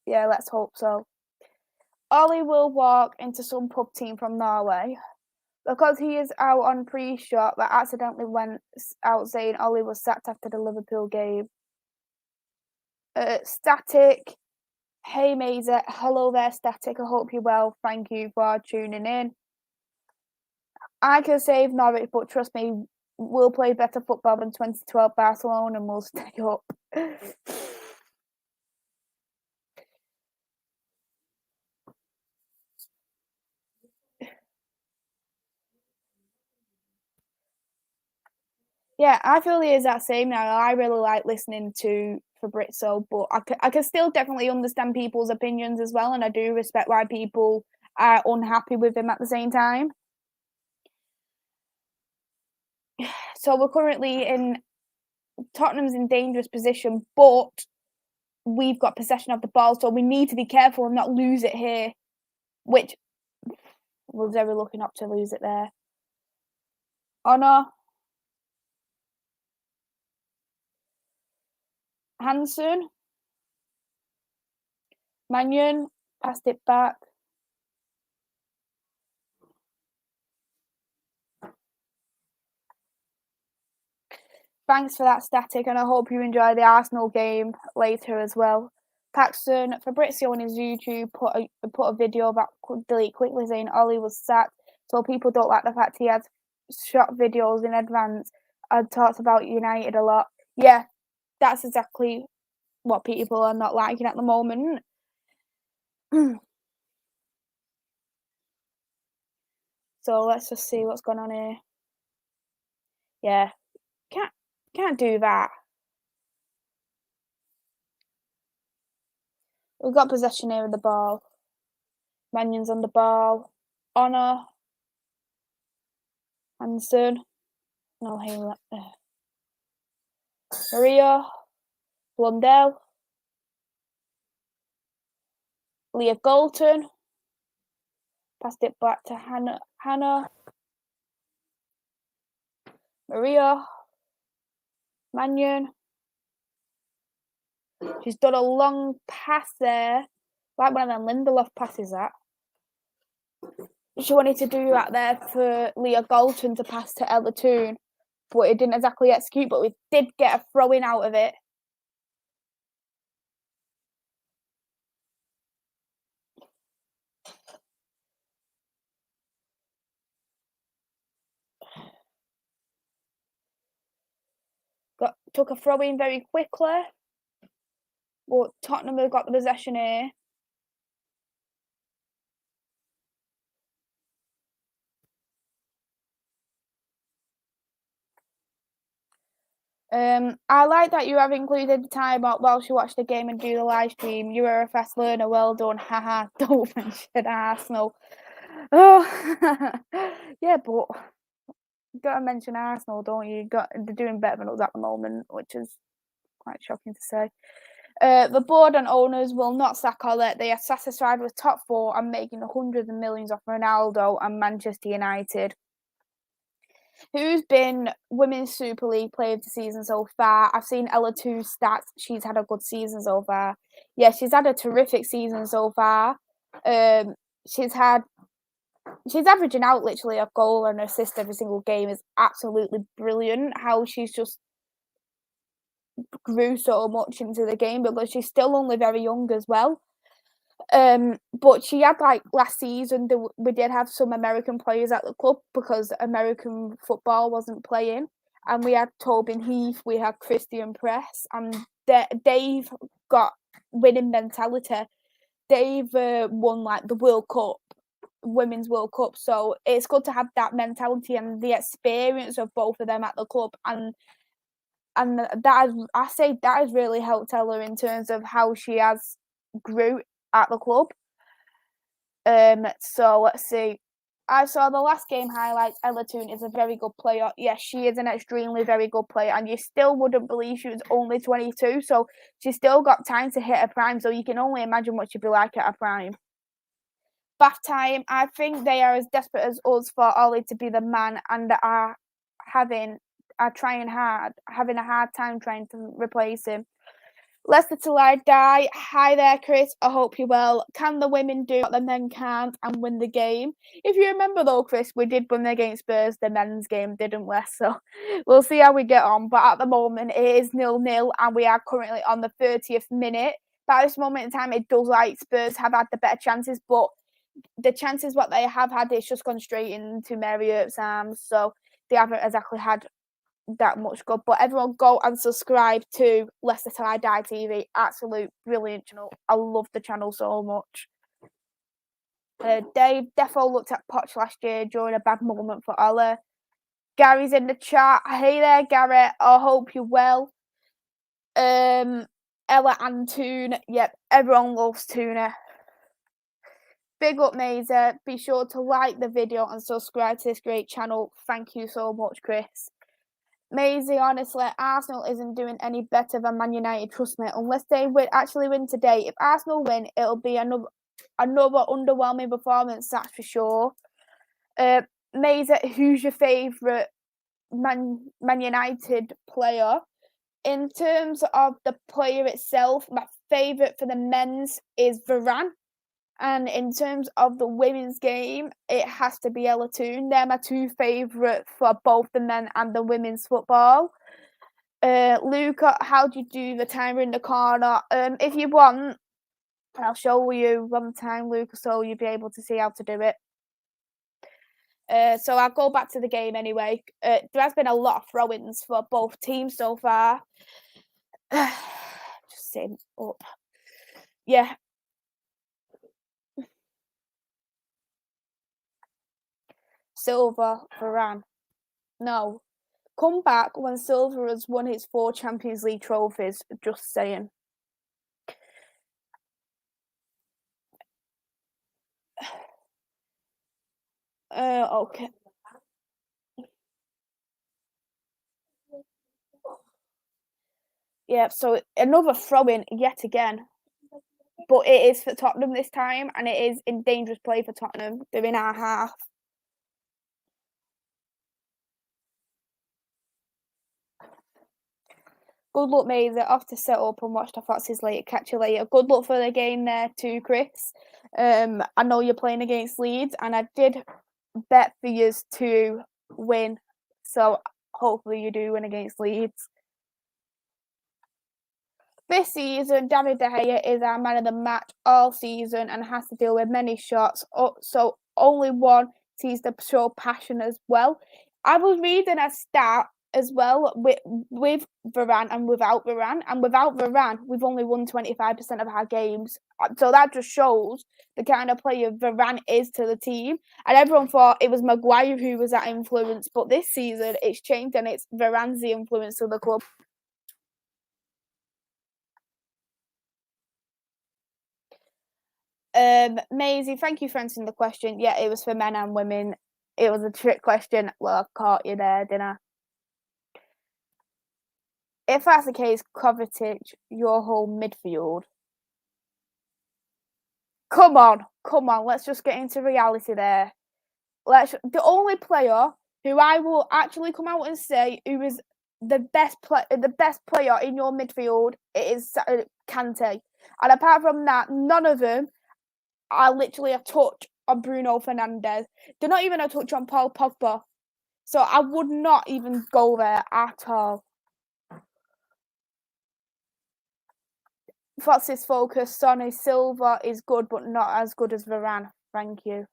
Yeah, let's hope so. Ollie will walk into some pub team from Norway. Because he is out on pre-shot that accidentally went out saying Ollie was sacked after the Liverpool game. Static. Hey Maisy. Hello there, Static. I hope you're well. Thank you for tuning in. I can save Norwich, but trust me, we'll play better football than 2012 Barcelona and we'll stay up. Yeah, I feel he is that same now. I really like listening to Fabrizio, but I can still definitely understand people's opinions as well, and I do respect why people are unhappy with him at the same time. So we're currently in Tottenham's in dangerous position, but we've got possession of the ball, so we need to be careful and not lose it here, which we're very lucky not to lose it there. Honor. Hansen. Mannion passed it back. Thanks for that, Static, and I hope you enjoy the Arsenal game later as well. Paxton, Fabrizio on his YouTube put a video about delete quickly saying Ollie was sacked, so people don't like the fact he has shot videos in advance and talks about United a lot. Yeah, that's exactly what people are not liking at the moment. So let's just see what's going on here. Yeah, can't do that. We've got possession here of the ball. Mannion's on the ball. Honor. Hansen. No, Maria. Blundell. Leah Galton. Passed it back to Hannah. Maria. Mannion. She's done a long pass there. Like one of them Lindelof passes that. She wanted to do that there for Leah Galton to pass to Ella Toon, but it didn't exactly execute, but we did get a throw-in out of it. Took a throw-in very quickly, but Tottenham have got the possession here. I like that you have included the time out whilst you watch the game and do the live stream. You are a fast learner. Well done. Haha. Don't mention Arsenal. Oh, yeah, but you got to mention Arsenal, don't you? They're doing better than us at the moment, which is quite shocking to say. The board and owners will not sack Ollie. They are satisfied with top four and making hundreds of millions off Ronaldo and Manchester United. Who's been Women's Super League player of the season so far? I've seen Ella Two's stats. She's had a good season so far. Yeah, she's had a terrific season so far. She's averaging out literally a goal and assist every single game. Is absolutely brilliant how she's just grew so much into the game because she's still only very young as well. But she had like last season, we did have some American players at the club because American football wasn't playing, and we had Tobin Heath, we had Christian Press, and Dave got winning mentality. Dave won like the World Cup, Women's World Cup, so it's good to have that mentality and the experience of both of them at the club, and that has really helped Ella in terms of how she has grew at the club. So let's see. I saw the last game highlights. Ella Toon is a very good player. Yes, she is an extremely very good player, and you still wouldn't believe she was only 22. So she's still got time to hit her prime. So you can only imagine what she'd be like at her prime. Bath time. I think they are as desperate as us for Ollie to be the man, and are having are having a hard time trying to replace him. Leicester till I die. Hi there, Chris. I hope you're well. Can the women do what the men can't and win the game? If you remember though, Chris, we did win against Spurs the men's game, didn't we? So we'll see how we get on. But at the moment, it is 0-0, and we are currently on the 30th minute. But at this moment in time, it does like Spurs have had the better chances, but the chances what they have had, it's just gone straight into Mary Earp's arms. So they haven't exactly had that much good. But everyone go and subscribe to Leicester Till I Die TV. Absolute brilliant channel. I love the channel so much. Dave defo looked at Poch last year during a bad moment for Ola. Gary's in the chat. Hey there, Gary. I hope you're well. Ella and Tuna. Yep, everyone loves Tuna. Big up, Maisy. Be sure to like the video and subscribe to this great channel. Thank you so much, Chris. Maisy, honestly, Arsenal isn't doing any better than Man United, trust me. Unless they actually win today. If Arsenal win, it'll be another underwhelming performance, that's for sure. Maisy, who's your favourite Man United player? In terms of the player itself, my favourite for the men's is Varane. And in terms of the women's game, it has to be Ella Toon. They're my two favourite for both the men and the women's football. Luca, how do you do the timer in the corner? If you want, I'll show you one time, Luca, so you'll be able to see how to do it. So I'll go back to the game anyway. There has been a lot of throw-ins for both teams so far. Just sitting up. Yeah. Silva, Varane. No. Come back when Silva has won his 4 Champions League trophies. Just saying. Okay. Yeah, so another throw-in yet again. But it is for Tottenham this time, and it is in dangerous play for Tottenham. They're in our half. Good luck, Maisy. Off to set up and watch the Foxes later. Catch you later. Good luck for the game there too, Chris. I know you're playing against Leeds, and I did bet for you to win. So hopefully you do win against Leeds. This season, David De Gea is our man of the match all season and has to deal with many shots. So only one sees to show passion as well. I was reading a stat as well with Varane and without Varane. And without Varane, we've only won 25% of our games. So that just shows the kind of player Varane is to the team. And everyone thought it was Maguire who was that influence. But this season, it's changed and it's Varane's the influence to the club. Maisy, thank you for answering the question. Yeah, it was for men and women. It was a trick question. Well, I caught you there, didn't I? If that's the case, Kovacic, your whole midfield. Come on. Let's just get into reality there. The only player who I will actually come out and say who is the best player in your midfield is Kante. And apart from that, none of them are literally a touch on Bruno Fernandes. They're not even a touch on Paul Pogba. So I would not even go there at all. Fox's focus, Sonny Silva is good, but not as good as Varane. Thank you.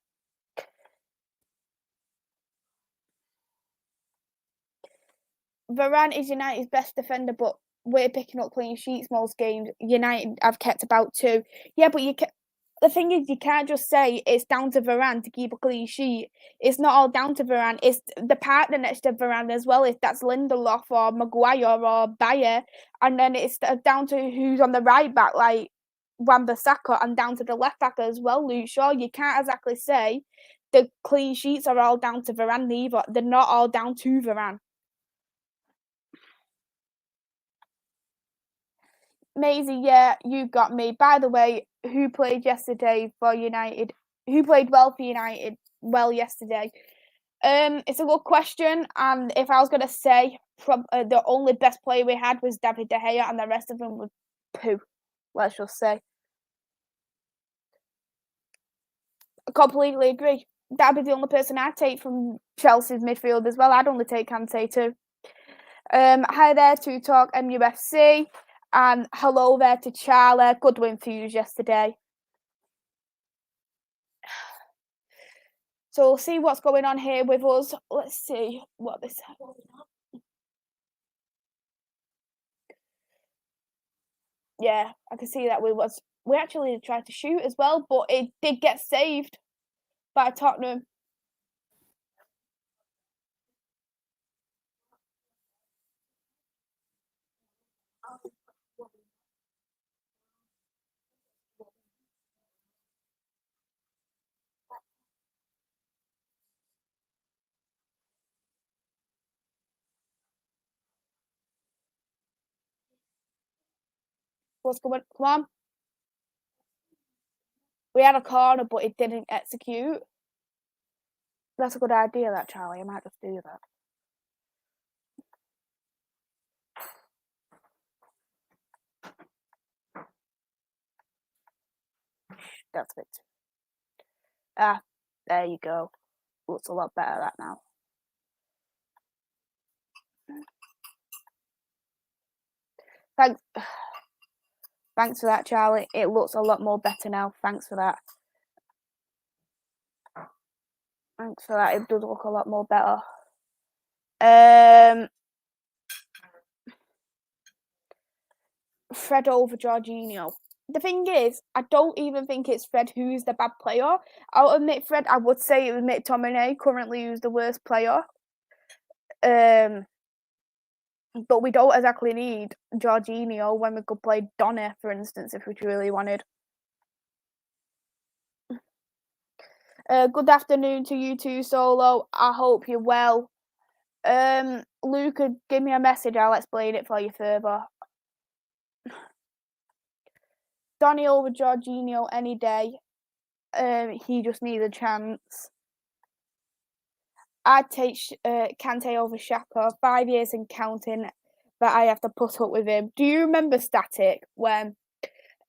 Varane is United's best defender, but we're picking up clean sheets most games. United have kept about 2. Yeah, but the thing is, you can't just say it's down to Varane to keep a clean sheet. It's not all down to Varane. It's the partner next to Varane as well. If that's Lindelof or Maguire or Bayer, and then it's down to who's on the right back, like Wan-Bissaka, and down to the left back as well, Luke Shaw. You can't exactly say the clean sheets are all down to Varane either. They're not all down to Varane. Maisy, yeah, you got me. By the way, who played yesterday for United? Who played well for United yesterday? It's a good question, and if I was going to say the only best player we had was David De Gea, and the rest of them were poo. Let's just say. I completely agree. That'd be the only person I'd take from Chelsea's midfield as well. I'd only take Kante too. Hi there to Talk MUFC, and hello there to Charlie. Good win for you yesterday. So we'll see what's going on here with us. Let's see what this. Yeah, I can see that we actually tried to shoot as well, but it did get saved by Tottenham. What's going? Come on. We had a corner, but it didn't execute. That's a good idea, that Charlie. I might just do that. That's it. Ah, there you go. Looks a lot better that now. Thanks. Thanks for that, Charlie. It looks a lot more better now. Thanks for that. Thanks for that. It does look a lot more better. Fred over Jorginho. The thing is, I don't even think it's Fred who's the bad player. I'll admit Fred. I would say McTominay currently who's the worst player. But we don't exactly need Jorginho when we could play Donny, for instance, if we really wanted. Good afternoon to you too, Solo. I hope you're well. Luca, give me a message. I'll explain it for you further. Donny over Jorginho any day. He just needs a chance. I'd take Kante over Xhaka. 5 years and counting that I have to put up with him. Do you remember Static when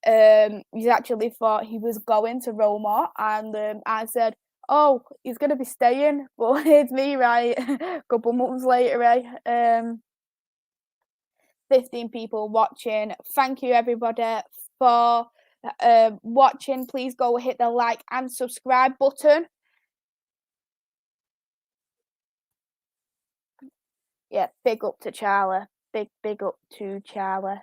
he actually thought he was going to Roma, and I said, "Oh, he's going to be staying," but it's me, right? A couple months later, right? 15 people watching. Thank you, everybody, for watching. Please go hit the like and subscribe button. Yeah, big up to Charlie. Big up to Charlie.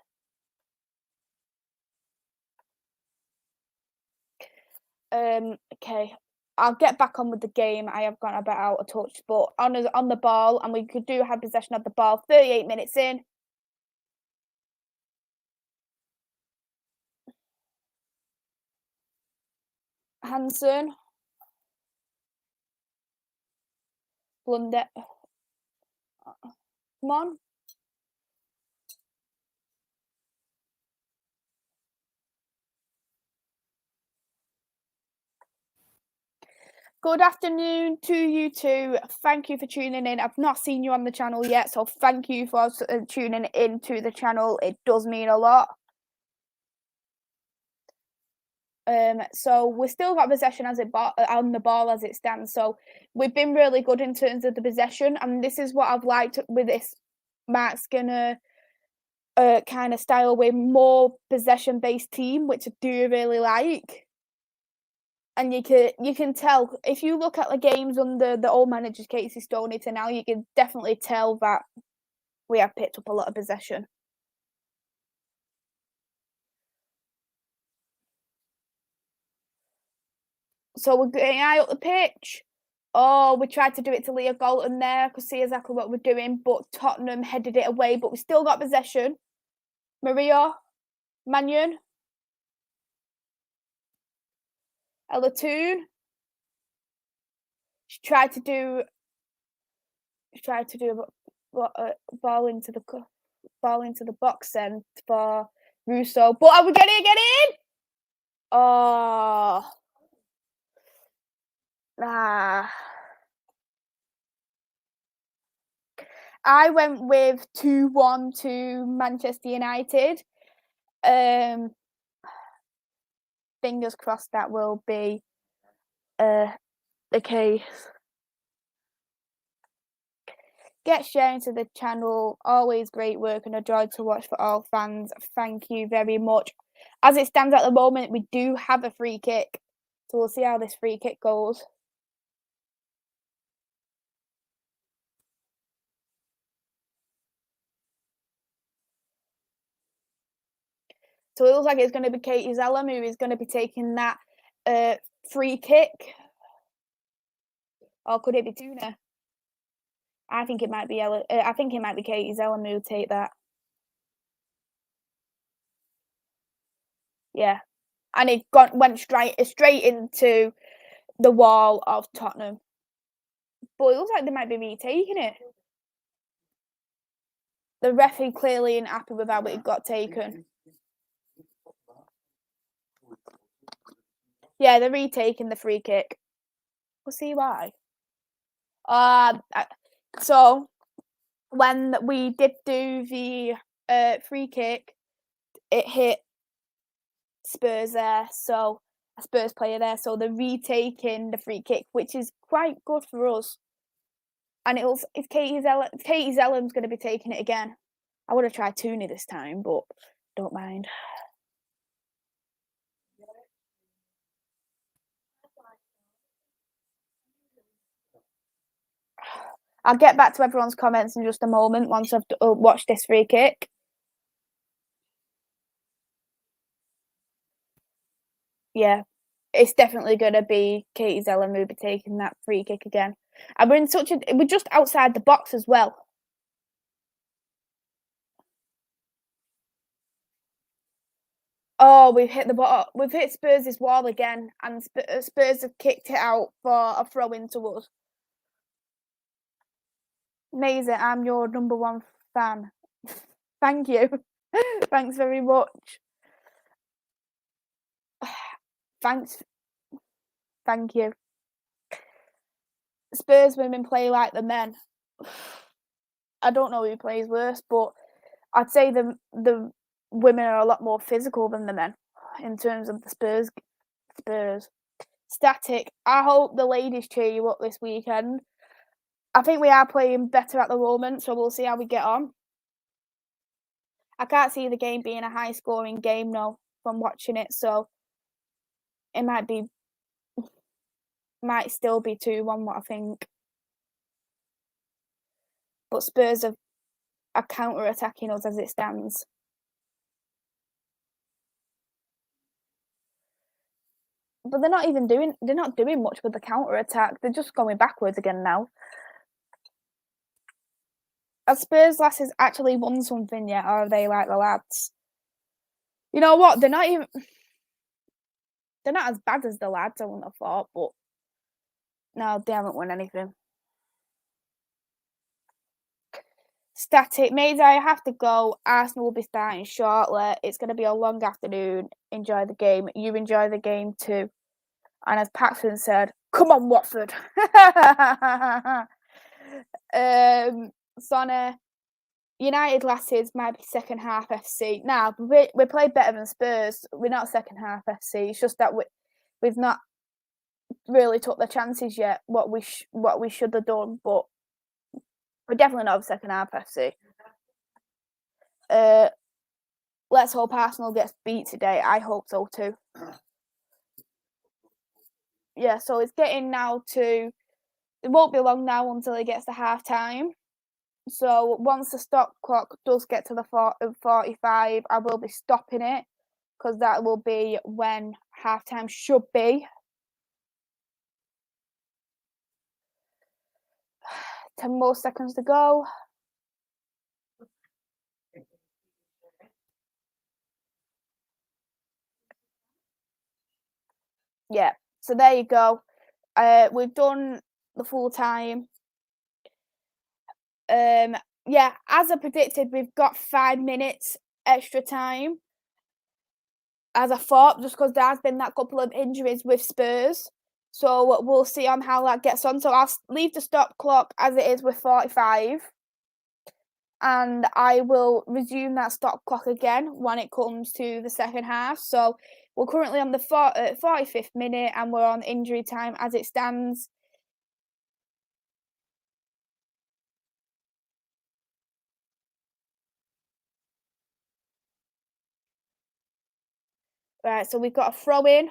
Okay, I'll get back on with the game. I have gone a bit out of touch, but on the ball, and we could do have possession of the ball. 38 minutes in. Hansen. Blunder. Come on. Good afternoon to you two. Thank you for tuning in. I've not seen you on the channel yet, so thank you for tuning in to the channel. It does mean a lot. So we've still got possession on the ball as it stands. So we've been really good in terms of the possession, and this is what I've liked with this Mark Skinner kind of style with more possession-based team, which I do really like. And you can tell if you look at the games under the old manager Casey Stoney to now, you can definitely tell that we have picked up a lot of possession. So we're getting high up the pitch. Oh, we tried to do it to Leah Galton there. I could see exactly what we're doing, but Tottenham headed it away. But we still got possession. Maria, Mannion, Elatoon. She tried to do a ball into the box then for Russo. But are we getting it in? Oh. I went with 2-1 to Manchester United. Fingers crossed that will be the case. Get sharing to the channel. Always great work and a joy to watch for all fans. Thank you very much. As it stands at the moment, we do have a free kick. So we'll see how this free kick goes. So it looks like it's going to be Katie Zellum who is going to be taking that free kick. Or could it be Tuna? I think it might be Katie Zellum who will take that. Yeah. And it went straight into the wall of Tottenham. But it looks like they might be retaking it. The referee clearly isn't happy with how it got taken. Yeah, they're retaking the free kick. We'll see why. So when we did do the free kick, it hit Spurs there, so a Spurs player there, so they're retaking the free kick, which is quite good for us. And if Katie Zellum's going to be taking it again. I would have tried Tooney this time, but don't mind. I'll get back to everyone's comments in just a moment once I've watched this free kick. Yeah, it's definitely going to be Katie Zellum who'll be taking that free kick again. And we're just outside the box as well. Oh, we've hit Spurs' wall again, and Spurs have kicked it out for a throw in to us. Maisy, I'm your number one fan. Thank you. Thanks very much. Thanks. Thank you. Spurs women play like the men. I don't know who plays worse, but I'd say the women are a lot more physical than the men in terms of the Spurs. Static. I hope the ladies cheer you up this weekend. I think we are playing better at the moment, so we'll see how we get on. I can't see the game being a high-scoring game now from watching it, so it might still be 2-1, what I think. But Spurs are counter-attacking us as it stands. But they're not doing much with the counter-attack. They're just going backwards again now. Have Spurs lasses actually won something yet, or are they like the lads? You know what? They're not as bad as the lads, I wouldn't have thought, but no, they haven't won anything. Static. Maisy, I have to go. Arsenal will be starting shortly. It's going to be a long afternoon. Enjoy the game. You enjoy the game too. And as Paxton said, come on, Watford. Sonny, United lasses might be second half FC. Now, we played better than Spurs. We're not second half FC. It's just that we've not really took the chances yet, what we should have done, but we're definitely not a second half FC. Let's hope Arsenal gets beat today. I hope so too. Yeah, so it's getting now to. It won't be long now until it gets to half time. So once the stop clock does get to the 45, I will be stopping it because that will be when half time should be. 10 more seconds to go. Yeah, so there you go. We've done the full time. Yeah, as I predicted, we've got 5 minutes extra time. As I thought, just because there has been that couple of injuries with Spurs. So we'll see on how that gets on. So I'll leave the stop clock as it is with 45. and I will resume that stop clock again when it comes to the second half. So we're currently on the 45th minute, and we're on injury time as it stands. Right, so we've got a throw in.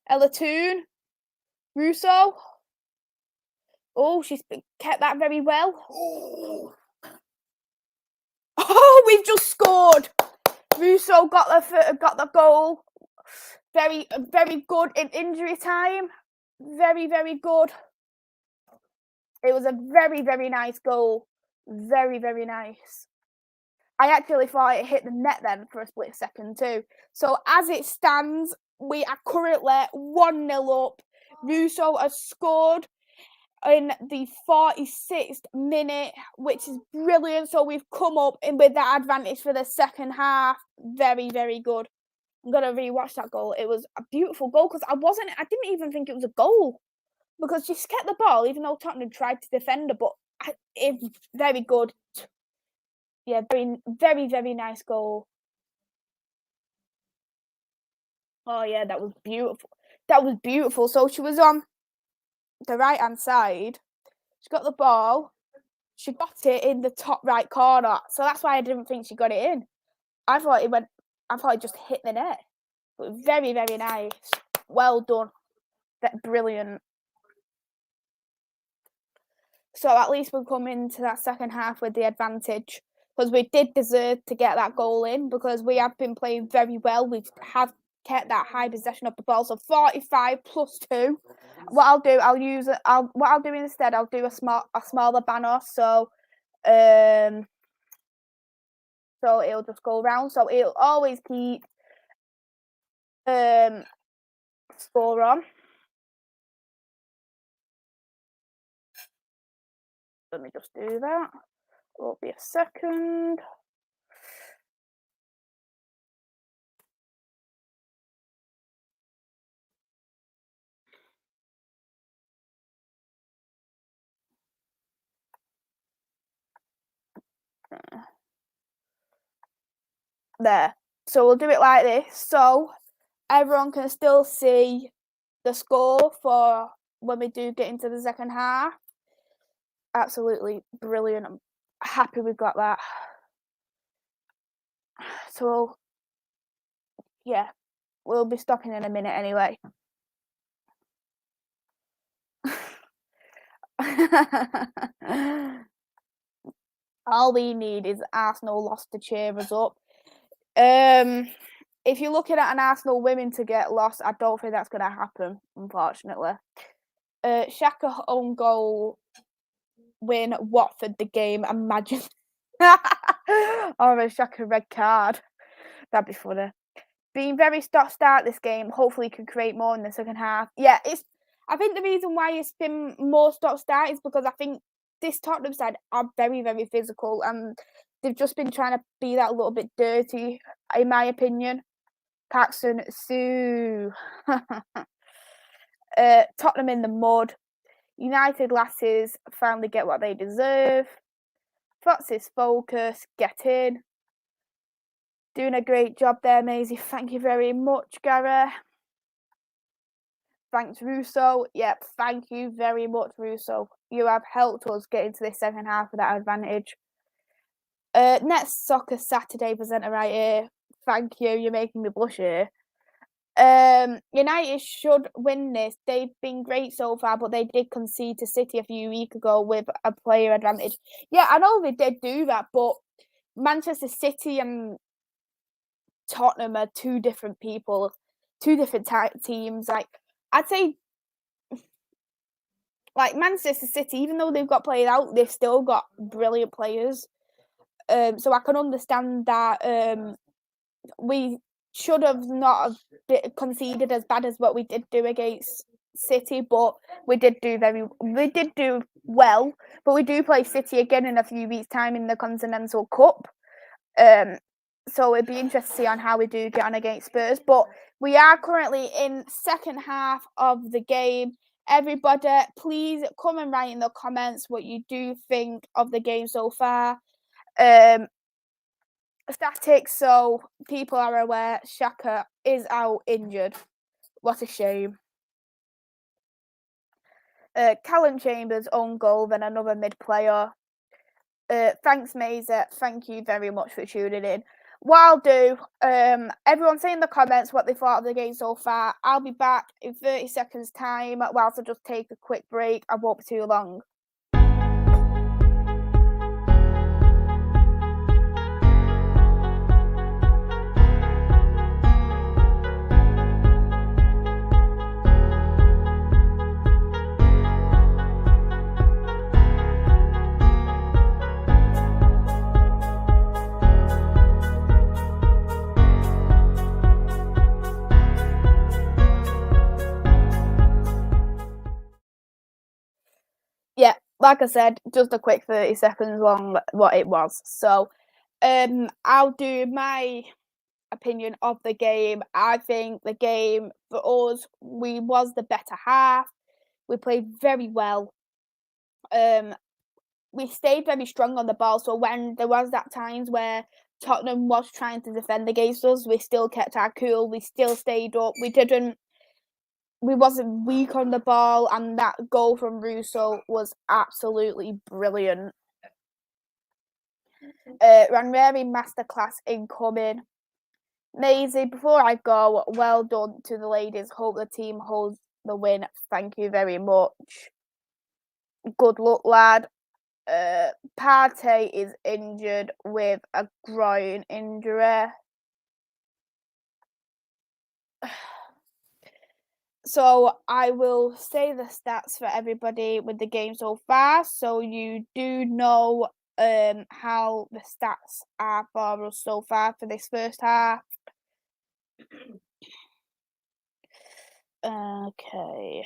Ella Toon, Russo. Oh, she's kept that very well. Oh, we've just scored. Russo got the goal. Very, very good in injury time. Very, very good. It was a very, very nice goal. Very, very nice. I actually thought it hit the net then for a split second too. So as it stands, we are currently 1-0 up. Russo has scored in the 46th minute, which is brilliant. So we've come up in with that advantage for the second half. Very, very good. I'm gonna rewatch that goal. It was a beautiful goal because I didn't even think it was a goal because she kept the ball, even though Tottenham tried to defend her. But it's very good. Yeah, very, very, very nice goal. Oh yeah, that was beautiful. That was beautiful. So she was on the right hand side. She got the ball. She got it in the top right corner. So that's why I didn't think she got it in. I thought it just hit the net. But very, very nice. Well done. Brilliant. So at least we'll come into that second half with the advantage, because we did deserve to get that goal in because we have been playing very well. We have kept that high possession of the ball. So 45 plus 2. What I'll do, what I'll do instead, I'll do a smaller banner. So so it'll just go around. So it'll always keep score on. Let me just do that. It'll be a second. There. So we'll do it like this. So everyone can still see the score for when we do get into the second half. Absolutely brilliant. I'm happy we've got that. So yeah, we'll be stopping in a minute anyway. All we need is Arsenal lost to cheer us up. If you're looking at an Arsenal women to get lost, I don't think that's going to happen, unfortunately. Xhaka own goal win Watford the game. Imagine. Or a Xhaka red card. That'd be funny. Being very start this game. Hopefully, can create more in the second half. Yeah, I think the reason why it's been more start is because I think this Tottenham side are very, very physical, and they've just been trying to be that little bit dirty, in my opinion. Paxton, Sue. Tottenham in the mud. United lasses finally get what they deserve. Fox's focus, get in. Doing a great job there, Maisy. Thank you very much, Gary. Thanks, Russo. Yep, thank you very much, Russo. You have helped us get into this second half with that advantage. Next Soccer Saturday presenter right here. Thank you. You're making me blush here. United should win this. They've been great so far, but they did concede to City a few weeks ago with a player advantage. Yeah, I know they did do that, but Manchester City and Tottenham are two different people, two different teams. Like, I'd say, like Manchester City, even though they've got players out, they've still got brilliant players. So I can understand that we should have not have conceded as bad as what we did do against City, but we did do well. But we do play City again in a few weeks' time in the Continental Cup. So it'd be interesting to see on how we do get on against Spurs. But we are currently in second half of the game. everybody, please come and write in the comments what you do think of the game so far. Statics, so people are aware, Shaka is out injured. What a shame. Callum Chambers own goal, then another mid player. Thanks, Maisy. Thank you very much for tuning in. What I'll do, everyone say in the comments what they thought of the game so far. I'll be back in 30 seconds time whilst I just take a quick break. I won't be too long. Yeah, like I said, just a quick 30 seconds long what it was. So I'll do my opinion of the game. I think the game for us, we was the better half. We played very well. We stayed very strong on the ball. So when there was that times where Tottenham was trying to defend against us, we still kept our cool. We still stayed up. We wasn't weak on the ball, and that goal from Russo was absolutely brilliant. Ranieri masterclass incoming. Maisy, before I go, well done to the ladies. Hope the team holds the win. Thank you very much. Good luck, lad. Partey is injured with a groin injury. So I will say the stats for everybody with the game so far, so you do know how the stats are for us so far for this first half. Okay.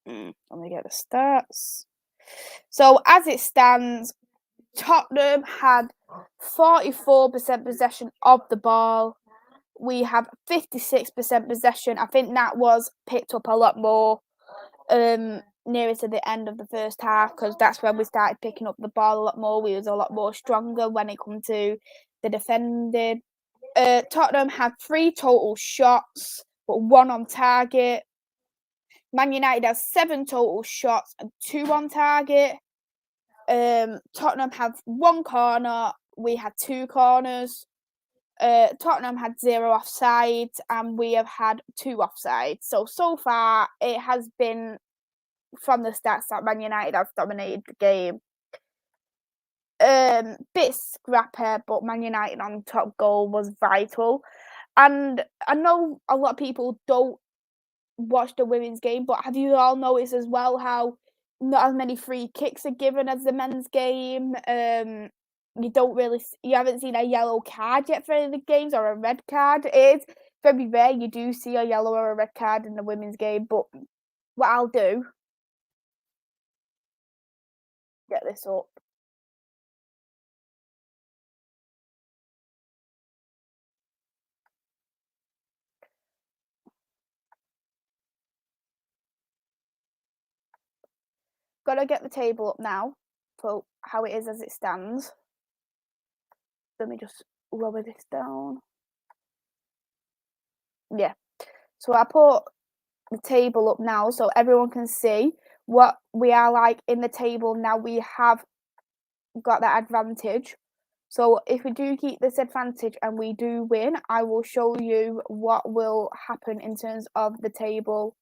Let me get the stats. So as it stands, Tottenham had 44% possession of the ball. We have 56% possession. I think that was picked up a lot more nearer to the end of the first half, because that's when we started picking up the ball a lot more. We was a lot more stronger when it come to the defending. Tottenham had 3 total shots, but 1 on target. Man United has 7 total shots and 2 on target. Tottenham have 1 corner. We had 2 corners. Tottenham had 0 offsides, and we have had 2 offsides. So far, it has been from the stats that Man United have dominated the game. Bit scrappy, but Man United on top goal was vital. And I know a lot of people don't watch the women's game, but have you all noticed as well how not as many free kicks are given as the men's game? You haven't seen a yellow card yet for any of the games, or a red card. It's very rare you do see a yellow or a red card in the women's game. But what I'll do, get this up. Gotta get the table up now for how it is as it stands. Let me just lower this down. Yeah. So I put the table up now so everyone can see what we are like in the table now. We have got that advantage. So if we do keep this advantage and we do win, I will show you what will happen in terms of the table.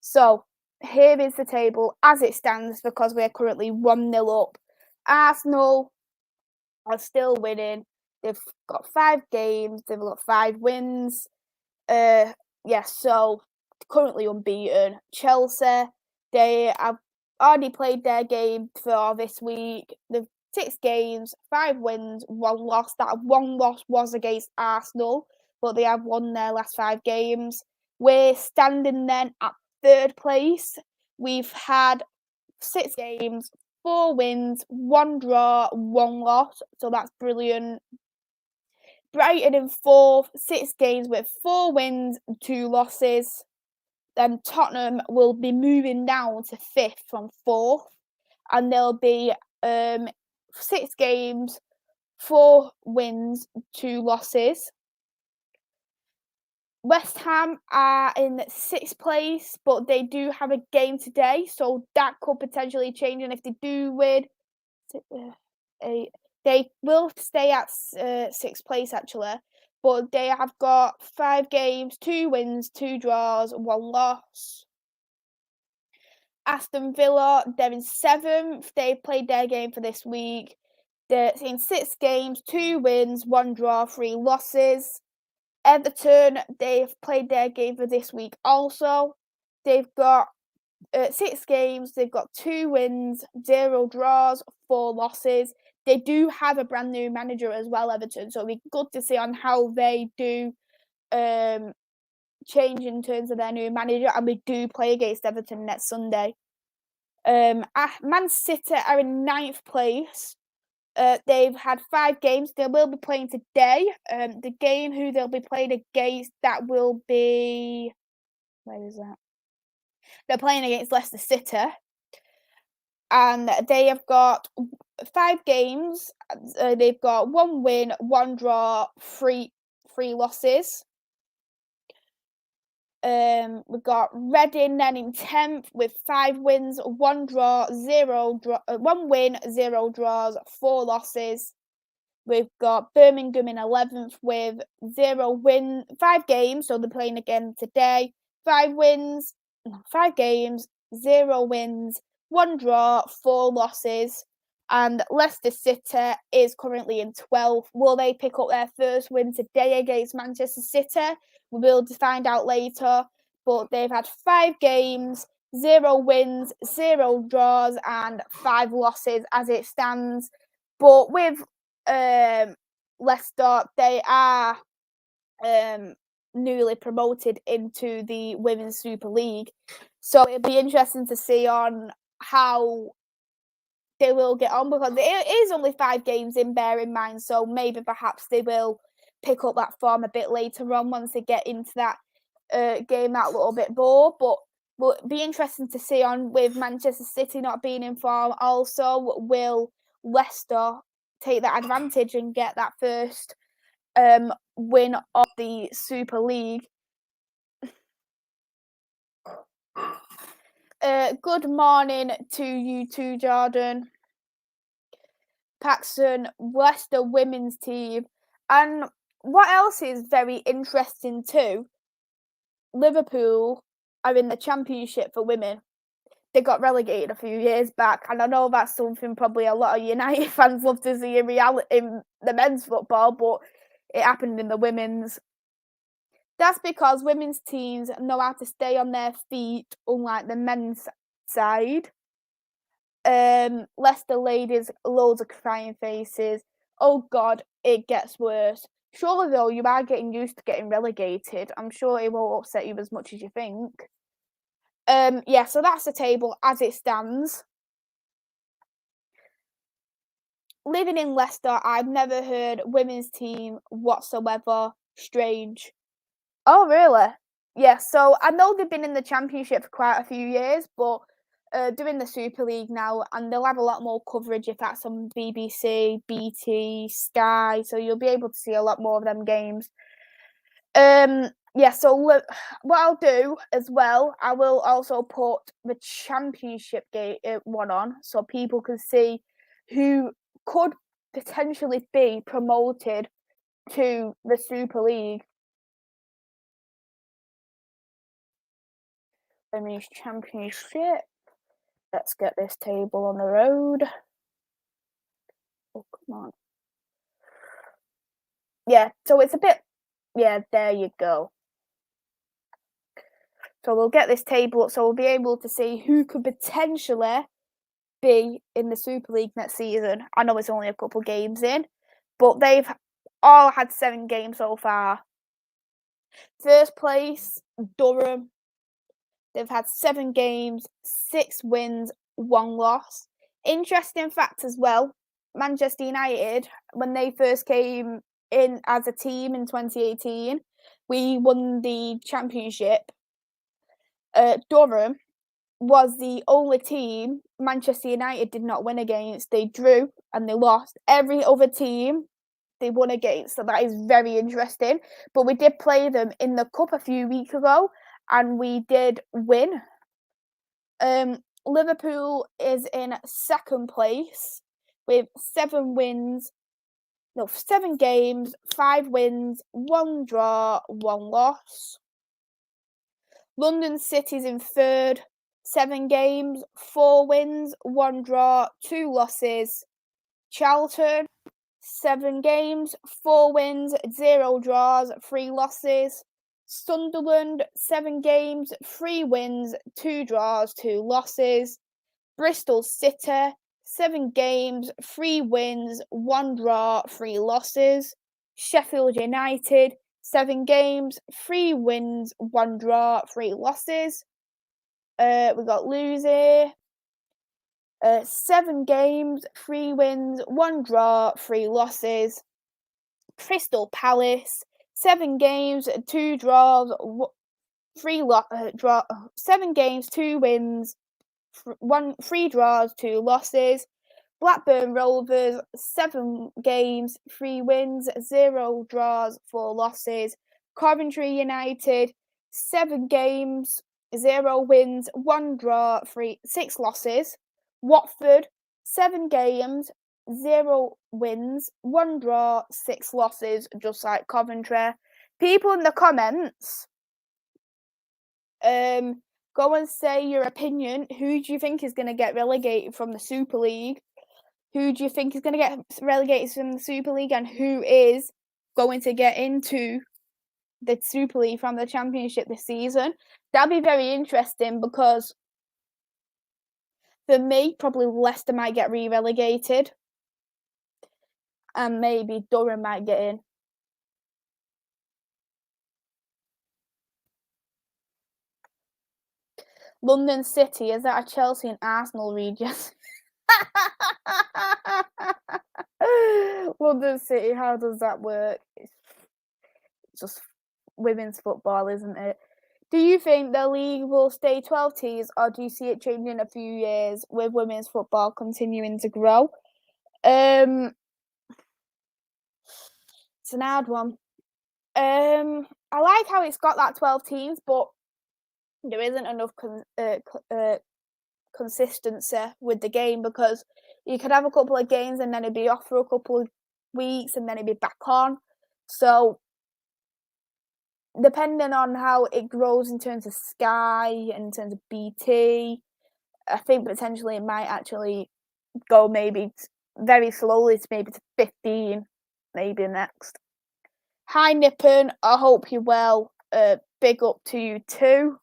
So here is the table as it stands, because we're currently 1-0 up. Arsenal are still winning. They've got 5 games. They've got 5 wins. So currently unbeaten. Chelsea, they have already played their game for this week. They've 6 games, 5 wins, 1 loss. That 1 loss was against Arsenal, but they have won their last 5 games. We're standing then at 3rd place. We've had 6 games, 4 wins, 1 draw, 1 loss. So that's brilliant. Brighton in 4th, 6 games with 4 wins, 2 losses. Then Tottenham will be moving down to 5th from 4th, and there'll be 6 games, 4 wins, 2 losses. West Ham are in 6th place, but they do have a game today, so that could potentially change. And if they do win, they will stay at 6th place actually. But they have got 5 games, 2 wins, 2 draws, 1 loss. Aston Villa, they're in 7th. They played their game for this week. They're in 6 games, 2 wins, 1 draw, 3 losses. Everton, they've played their game for this week also. They've got 6 games, they've got 2 wins, 0 draws, 4 losses. They do have a brand new manager as well, Everton, so it'll be good to see on how they do change in terms of their new manager, and we do play against Everton next Sunday. Man City are in 9th place. They've had 5 games. They will be playing today. The game who they'll be playing against, that will be... Where is that? They're playing against Leicester City. And they have got 5 games. They've got 1 win, 1 draw, 3 losses. We've got Reading then in 10th with 5 wins, 1 draw, 1 win, 0 draws, 4 losses. We've got Birmingham in 11th with 5 games, so they're playing again today. 5 games, 0 wins, 1 draw, 4 losses. And Leicester City is currently in 12th. Will they pick up their first win today against Manchester City? We will find out later. But they've had 5 games, 0 wins, 0 draws, and 5 losses as it stands. But with Leicester, they are newly promoted into the Women's Super League. So it'll be interesting to see on how they will get on, because it is only 5 games in, bear in mind, so maybe perhaps they will pick up that form a bit later on once they get into that game that little bit more. But will be interesting to see on with Manchester City not being in form. Also, will Leicester take that advantage and get that first win of the Super League? Good morning to you too, Jordan. Paxton, Leicester women's team. And what else is very interesting too, Liverpool are in the Championship for women. They got relegated a few years back, and I know that's something probably a lot of United fans love to see in reality in the men's football, but it happened in the women's. That's because women's teams know how to stay on their feet, unlike the men's side. Leicester ladies, loads of crying faces. Oh God, it gets worse. Surely though, you are getting used to getting relegated. I'm sure it won't upset you as much as you think. Yeah, so that's the table as it stands. Living in Leicester, I've never heard women's team whatsoever. Strange. Oh, really? Yeah, so I know they've been in the Championship for quite a few years, but doing the Super League now, and they'll have a lot more coverage if that's on BBC, BT, Sky, so you'll be able to see a lot more of them games. Yeah, so what I'll do as well, I will also put the Championship one on, so people can see who could potentially be promoted to the Super League. Women's Championship. Let's get this table on the road. Oh, come on. Yeah, so it's a bit... Yeah, there you go. So we'll get this table up, so we'll be able to see who could potentially be in the Super League next season. I know it's only a couple games in, but they've all had 7 games so far. First place, Durham. They've had 7 games, 6 wins, 1 loss. Interesting fact as well, Manchester United, when they first came as a team in 2018. We won the championship. Durham was the only team Manchester United did not win against. They drew and they lost. Every other team they won against, so that is very interesting. But we did play them in the cup a few weeks ago, and we did win. Liverpool is in second place with 7 games, 5 wins, 1 draw, 1 loss. London City's in third, 7 games, 4 wins, 1 draw, 2 losses. Charlton, 7 games, 4 wins, 0 draws, 3 losses. Sunderland, 7 games, 3 wins, 2 draws, 2 losses. Bristol City, 7 games, 3 wins, 1 draw, 3 losses. Sheffield United, 7 games, 3 wins, 1 draw, 3 losses. We got Lucy, 7 games, 3 wins, 1 draw, 3 losses. Crystal Palace, 7 games, 2 draws, 7 games, 2 wins, 3 draws, 2 losses. Blackburn Rovers, 7 games, 3 wins, 0 draws, 4 losses. Coventry United, 7 games, 0 wins, 1 draw, 6 losses. Watford, 7 games, 0 wins, 1 draw, 6 losses, just like Coventry. People in the comments, go and say your opinion. Who do you think is going to get relegated from the Super League? Who do you think is going to get relegated from the Super League, and who is going to get into the Super League from the Championship this season? That'll be very interesting, because for me, probably Leicester might get re-relegated, and maybe Durham might get in. London City, is that a Chelsea and Arsenal region? London City, how does that work? It's just women's football, isn't it? Do you think the league will stay 12 teams, or do you see it changing in a few years with women's football continuing to grow? It's an hard one. I like how it's got that 12 teams, but there isn't enough consistency with the game, because you could have a couple of games and then it'd be off for a couple of weeks and then it'd be back on. So depending on how it grows in terms of Sky and in terms of BT, I think potentially it might actually go maybe very slowly to maybe to 15, maybe next. Hi Nippon, I hope you're well. Big up to you too.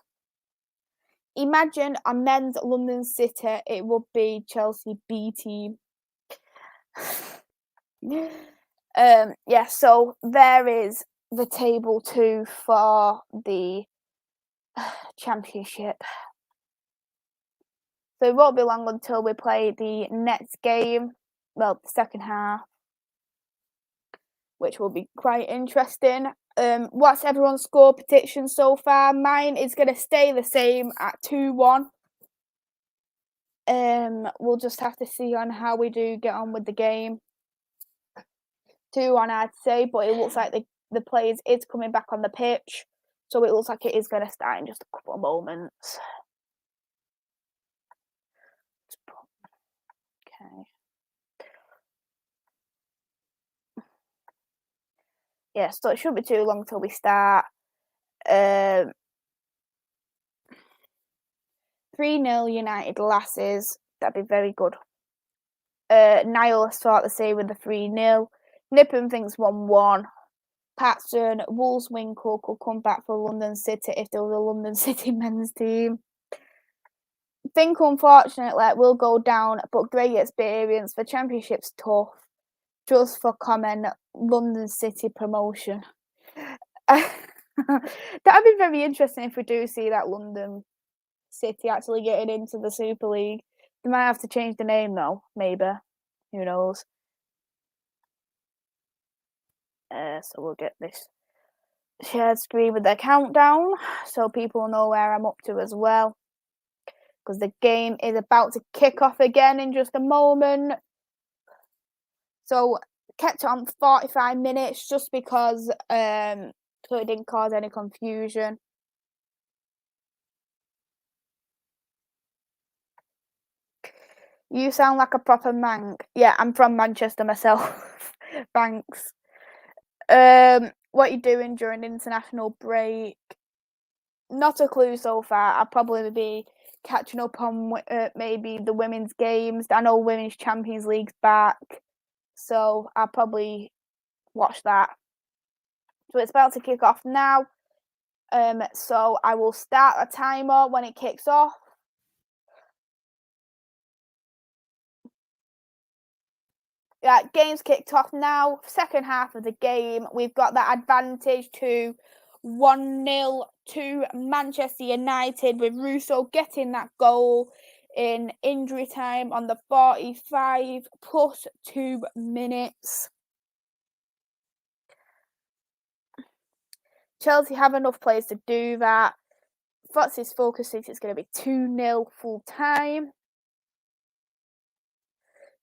Imagine a men's London City, it would be Chelsea B team. Yeah, so there is the table 2 for the Championship. So it won't be long until we play the next game, well, the second half, which will be quite interesting. What's everyone's score prediction so far? Mine is going to stay the same at 2-1. We'll just have to see on how we do get on with the game. 2-1, I'd say, but it looks like the players is coming back on the pitch, so it looks like it is going to start in just a couple of moments. Okay. Yeah, so it shouldn't be too long till we start. 3-0 United Lasses. That'd be very good. Niall start the same with the 3-0. Nippon thinks 1-1. Patson, Woolswinkle could come back for London City if there was a London City men's team. Think unfortunately we'll go down, but great experience. The Championship's tough. Just for comment, London City promotion. That'd be very interesting if we do see that London City actually getting into the Super League. They might have to change the name though, maybe. Who knows? So we'll get this shared screen with the countdown so people know where I'm up to as well. Because the game is about to kick off again in just a moment. So kept it on 45 minutes just because so it didn't cause any confusion. You sound like a proper Manc. Yeah, I'm from Manchester myself. Thanks. What are you doing during the international break? Not a clue so far. I'll probably be catching up on maybe the women's games. I know Women's Champions League's back, so I'll probably watch that. So it's about to kick off now. So I will start a timer when it kicks off. Yeah, game's kicked off now. Second half of the game, we've got that advantage to 1-0 to Manchester United with Russo getting that goal in injury time on the 45 plus 2 minutes. Chelsea have enough players to do that. Fox's focus thinks it's going to be 2-0 full time.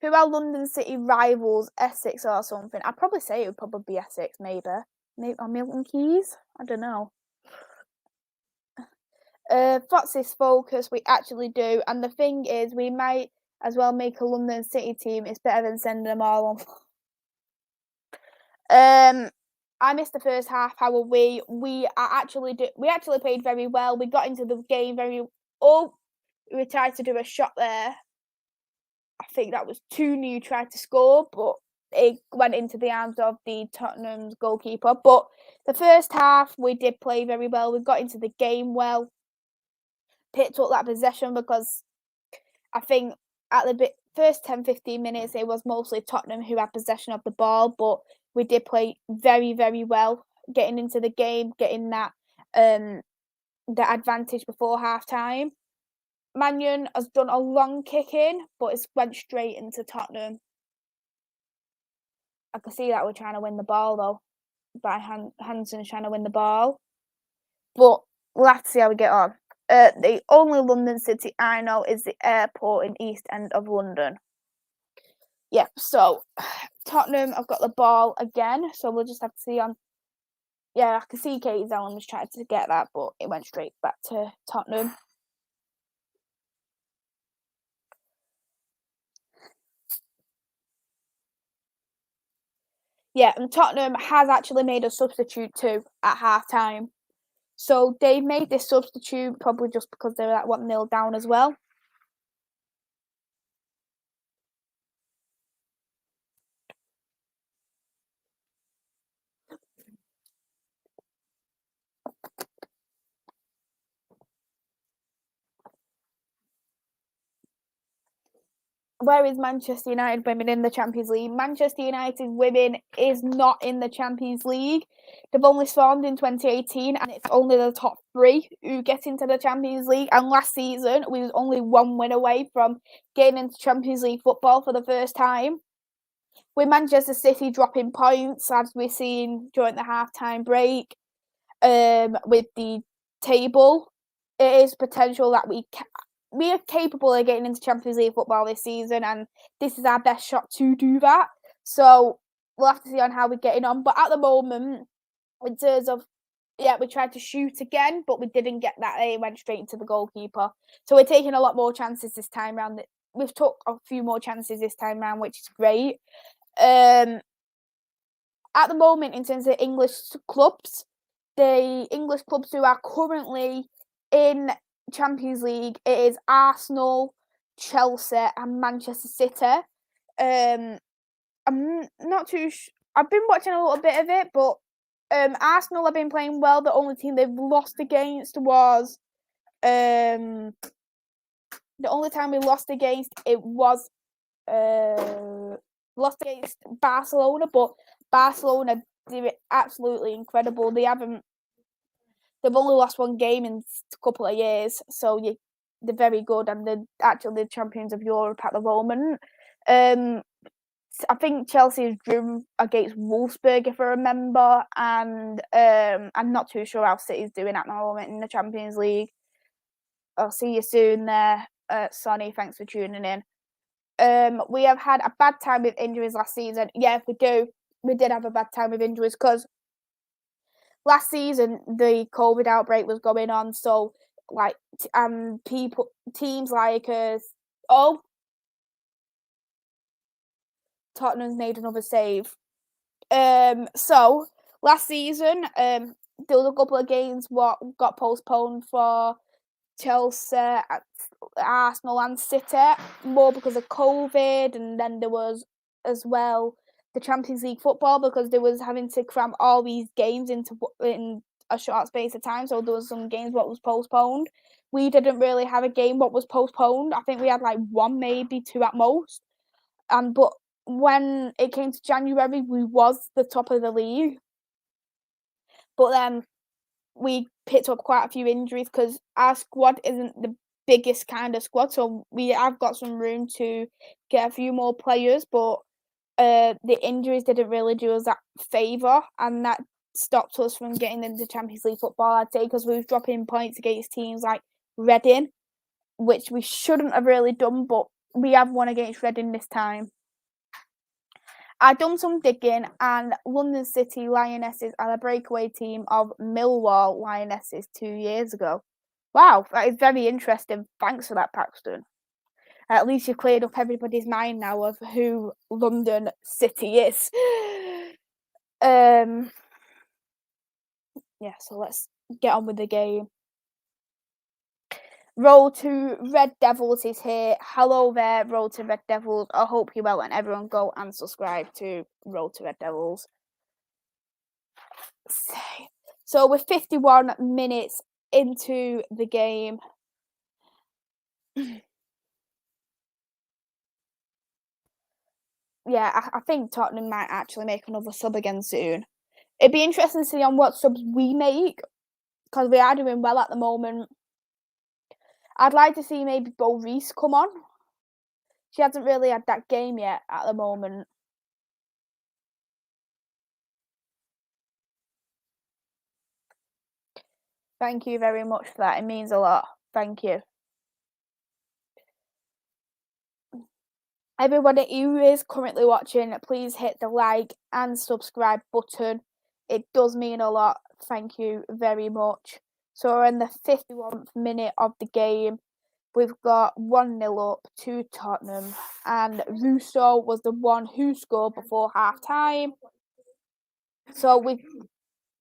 Who are London City rivals? Essex or something? I'd probably say it would probably be Essex, maybe or Milton Keynes. I don't know. Fox's focus, we actually do, and the thing is, we might as well make a London City team. It's better than sending them all on. I missed the first half. How were we? We actually played very well. We got into the game very. Oh, we tried to do a shot there. I think that was Tooney who tried to score, but it went into the arms of the Tottenham's goalkeeper. But the first half, we did play very well. We got into the game well, picked up that possession because I think at the first 10-15 minutes, it was mostly Tottenham who had possession of the ball, but we did play very, very well, getting into the game, getting that the advantage before half-time. Man Utd has done a long kick in, but it's went straight into Tottenham. I can see that we're trying to win the ball, though. By Hansen's trying to win the ball. But we'll have to see how we get on. The only London City I know is the airport in East End of London. Yeah, so Tottenham have got the ball again, so we'll just have to see on. Yeah, I can see Katie Zellum was trying to get that, but it went straight back to Tottenham. Yeah, and Tottenham has actually made a substitute too at half-time. So they made this substitute probably just because they were at 1-0 down as well. Where is Manchester United Women in the Champions League? Manchester United Women is not in the Champions League. They've only formed in 2018, and it's only the top 3 who get into the Champions League. And last season, we was only 1 win away from getting into Champions League football for the first time. With Manchester City dropping points, as we've seen during the half-time break, with the table, it is potential that we are capable of getting into Champions League football this season, and this is our best shot to do that. So we'll have to see on how we're getting on. But at the moment, in terms of, we tried to shoot again, but we didn't get that. It went straight into the goalkeeper. So we're taking a lot more chances this time round. We've took a few more chances this time round, which is great. At the moment, in terms of English clubs, the English clubs who are currently in Champions League, it is Arsenal, Chelsea, and Manchester City. I'm not too. I've been watching a little bit of it, but Arsenal have been playing well. The only team they've lost against was the only time we lost against it was lost against Barcelona, but Barcelona did it absolutely incredible. They've only lost 1 game in a couple of years, so they're very good, and they're actually the champions of Europe at the moment. I think Chelsea drew against Wolfsburg, if I remember, and I'm not too sure how City's doing at the moment in the Champions League. I'll see you soon there, Sonny. Thanks for tuning in. We have had a bad time with injuries last season. Yeah, we do. We did have a bad time with injuries because last season the COVID outbreak was going on, so like teams like Tottenham's made another save. So last season, there was a couple of games what got postponed for Chelsea, Arsenal, and City, more because of COVID, and then there was as well the Champions League football because they was having to cram all these games in a short space of time. So there was some games what was postponed. We didn't really have a game what was postponed. I think we had like one, maybe two at most. But when it came to January, we was the top of the league. But then we picked up quite a few injuries because our squad isn't the biggest kind of squad, so we have got some room to get a few more players, but the injuries didn't really do us that favour, and that stopped us from getting into Champions League football, I'd say, because we were dropping points against teams like Reading, which we shouldn't have really done, but we have won against Reading this time. I've done some digging, and London City Lionesses are a breakaway team of Millwall Lionesses 2 years ago. Wow, that is very interesting. Thanks for that, Paxton. At least you cleared up everybody's mind now of who London City is. Yeah, so let's get on with the game. Road to Red Devils is here. Hello there, Road to Red Devils. I hope you're well, and everyone go and subscribe to Road to Red Devils. So we're 51 minutes into the game. Yeah, I think Tottenham might actually make another sub again soon. It'd be interesting to see on what subs we make, because we are doing well at the moment. I'd like to see maybe Bo Reese come on. She hasn't really had that game yet at the moment. Thank you very much for that. It means a lot. Thank you. Everybody who is currently watching, please hit the like and subscribe button. It does mean a lot. Thank you very much. So we're in the 51st minute of the game. We've got 1-0 up to Tottenham, and Russo was the one who scored before half time. So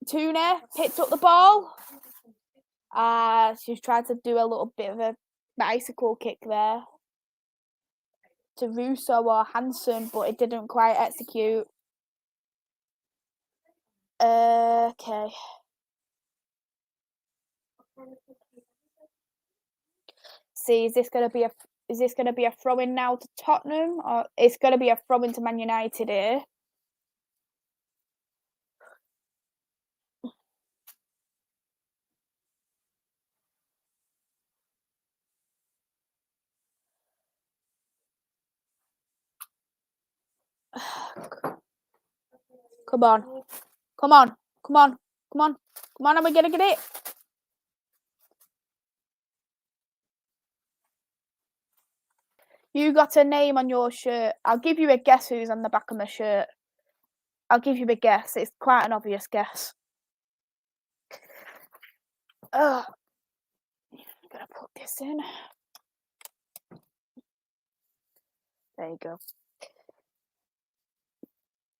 Tuna picked up the ball. She's tried to do a little bit of a bicycle kick there to Russo or Hansen, but it didn't quite execute. Okay. See, is this gonna be a throw in now to Tottenham, or it's gonna be a throw in to Man United here? Come on. Come on. Come on. Come on. Come on, are we gonna get it? You got a name on your shirt. I'll give you a guess who's on the back of my shirt. I'll give you a guess. It's quite an obvious guess. I'm gonna put this in. There you go.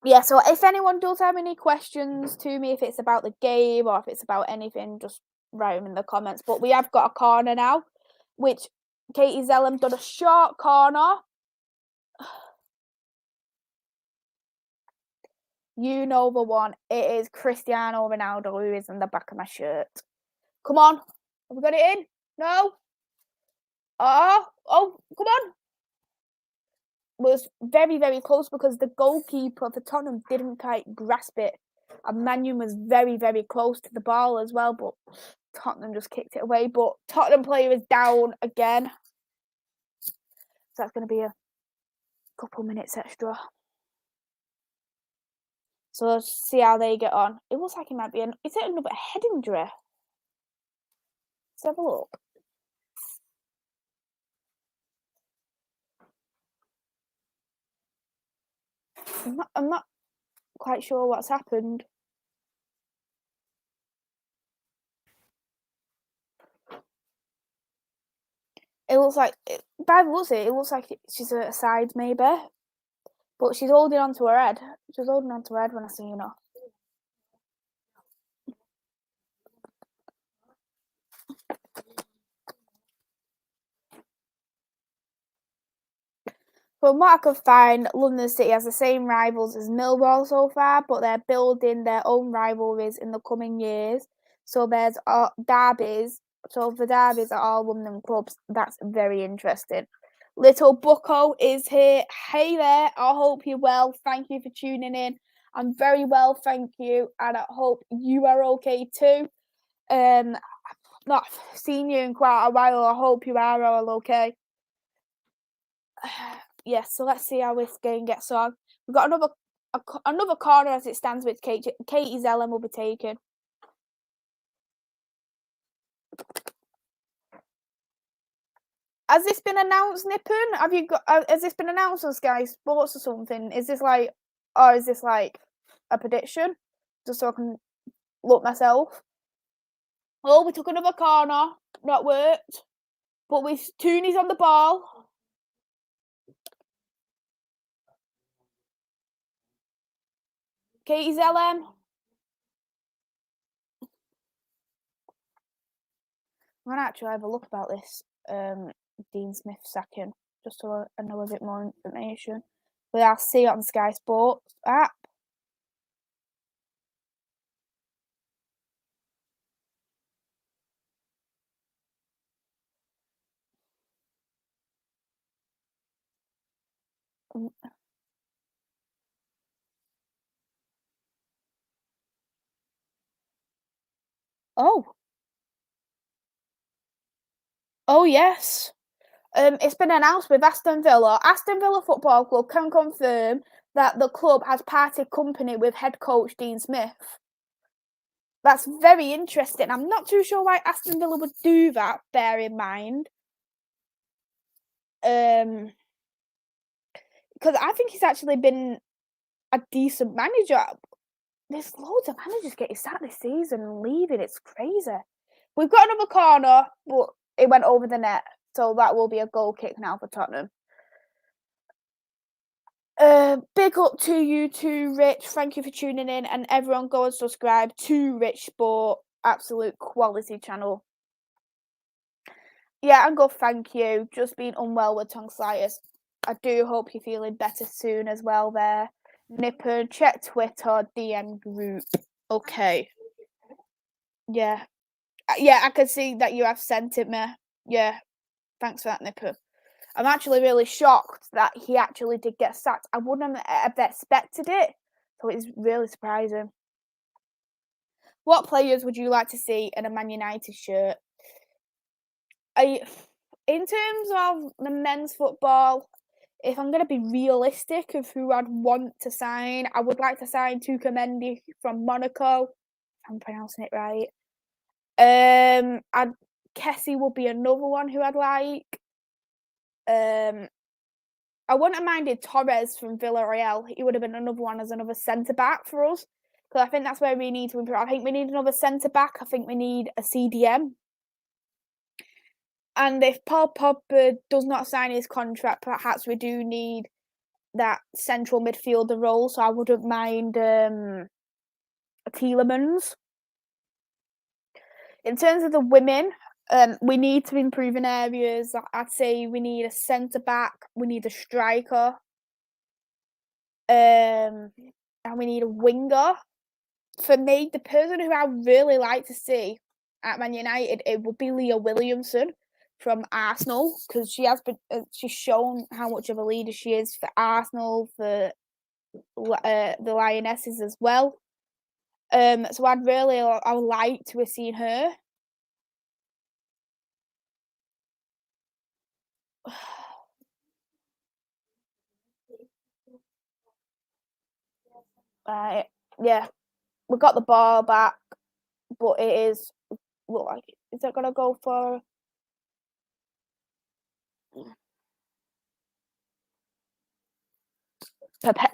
Yeah, so if anyone does have any questions to me, if it's about the game or if it's about anything, just write them in the comments. But we have got a corner now, which Katie Zellum done a short corner. You know the one. It is Cristiano Ronaldo who is in the back of my shirt. Come on. Have we got it in? No? Oh, come on. Was very, very close because the goalkeeper for Tottenham didn't quite grasp it. And Manu was very, very close to the ball as well, but Tottenham just kicked it away. But Tottenham player is down again. So that's going to be a couple minutes extra. So let's see how they get on. It looks like it might be is it another heading dress? Let's have a look. I'm not quite sure what's happened. It looks like, by the looks of it, looks like she's at a side maybe. But she's holding on to her head. She was holding on to her head when I seen her. From what I could find, London City has the same rivals as Millwall so far, but they're building their own rivalries in the coming years. So there's derbies. So the derbies are all London clubs. That's very interesting. Little Bucko is here. Hey there. I hope you're well. Thank you for tuning in. I'm very well, thank you, and I hope you are okay too. I've not seen you in quite a while. I hope you are all okay. Yes, so let's see how this game gets on. We've got another corner as it stands with Katie Zellem will be taken. Has this been announced, Nippon? Have you got? Has this been announced on Sky Sports or something? Is this like a prediction? Just so I can look myself. Oh, we took another corner. Not worked. But with Tooney's on the ball. Katie Zellem. I'm gonna actually have a look about this Dean Smith sacking, just so I know a bit more information. But I'll see it on Sky Sports app. Oh yes. It's been announced with Aston Villa. Aston Villa Football Club can confirm that the club has parted company with head coach Dean Smith. That's very interesting. I'm not too sure why Aston Villa would do that, bear in mind. Because I think he's actually been a decent manager. There's loads of managers getting sacked this season and leaving. It's crazy. We've got another corner, but it went over the net. So that will be a goal kick now for Tottenham. Big up to you too, Rich. Thank you for tuning in, and everyone go and subscribe to Rich Sport, absolute quality channel. Yeah, and go thank you. Just being unwell with tonsillitis. I do hope you're feeling better soon as well there. Nipper, check Twitter, DM group. Okay. Yeah. Yeah, I can see that you have sent it me. Yeah. Thanks for that, Nipper. I'm actually really shocked that he actually did get sacked. I wouldn't have expected it. So it's really surprising. What players would you like to see in a Man United shirt? In terms of the men's football, if I'm going to be realistic of who I'd want to sign, I would like to sign Tuka Mendy from Monaco. If I'm pronouncing it right. Kessie will be another one who I'd like. I wouldn't have minded Torres from Villarreal. He would have been another one as another centre back for us. Because I think that's where we need to improve. I think we need another centre back. I think we need a CDM. And if Paul Pogba does not sign his contract, perhaps we do need that central midfielder role. So I wouldn't mind Tielemans. In terms of the women, we need to improve in areas. I'd say we need a centre back, we need a striker, and we need a winger. For me, the person who I really like to see at Man United, it would be Leah Williamson from Arsenal, because she's shown how much of a leader she is for Arsenal, for the Lionesses as well. So I would like to have seen her. Right. Yeah, we got the ball back, but it is look like is it gonna go for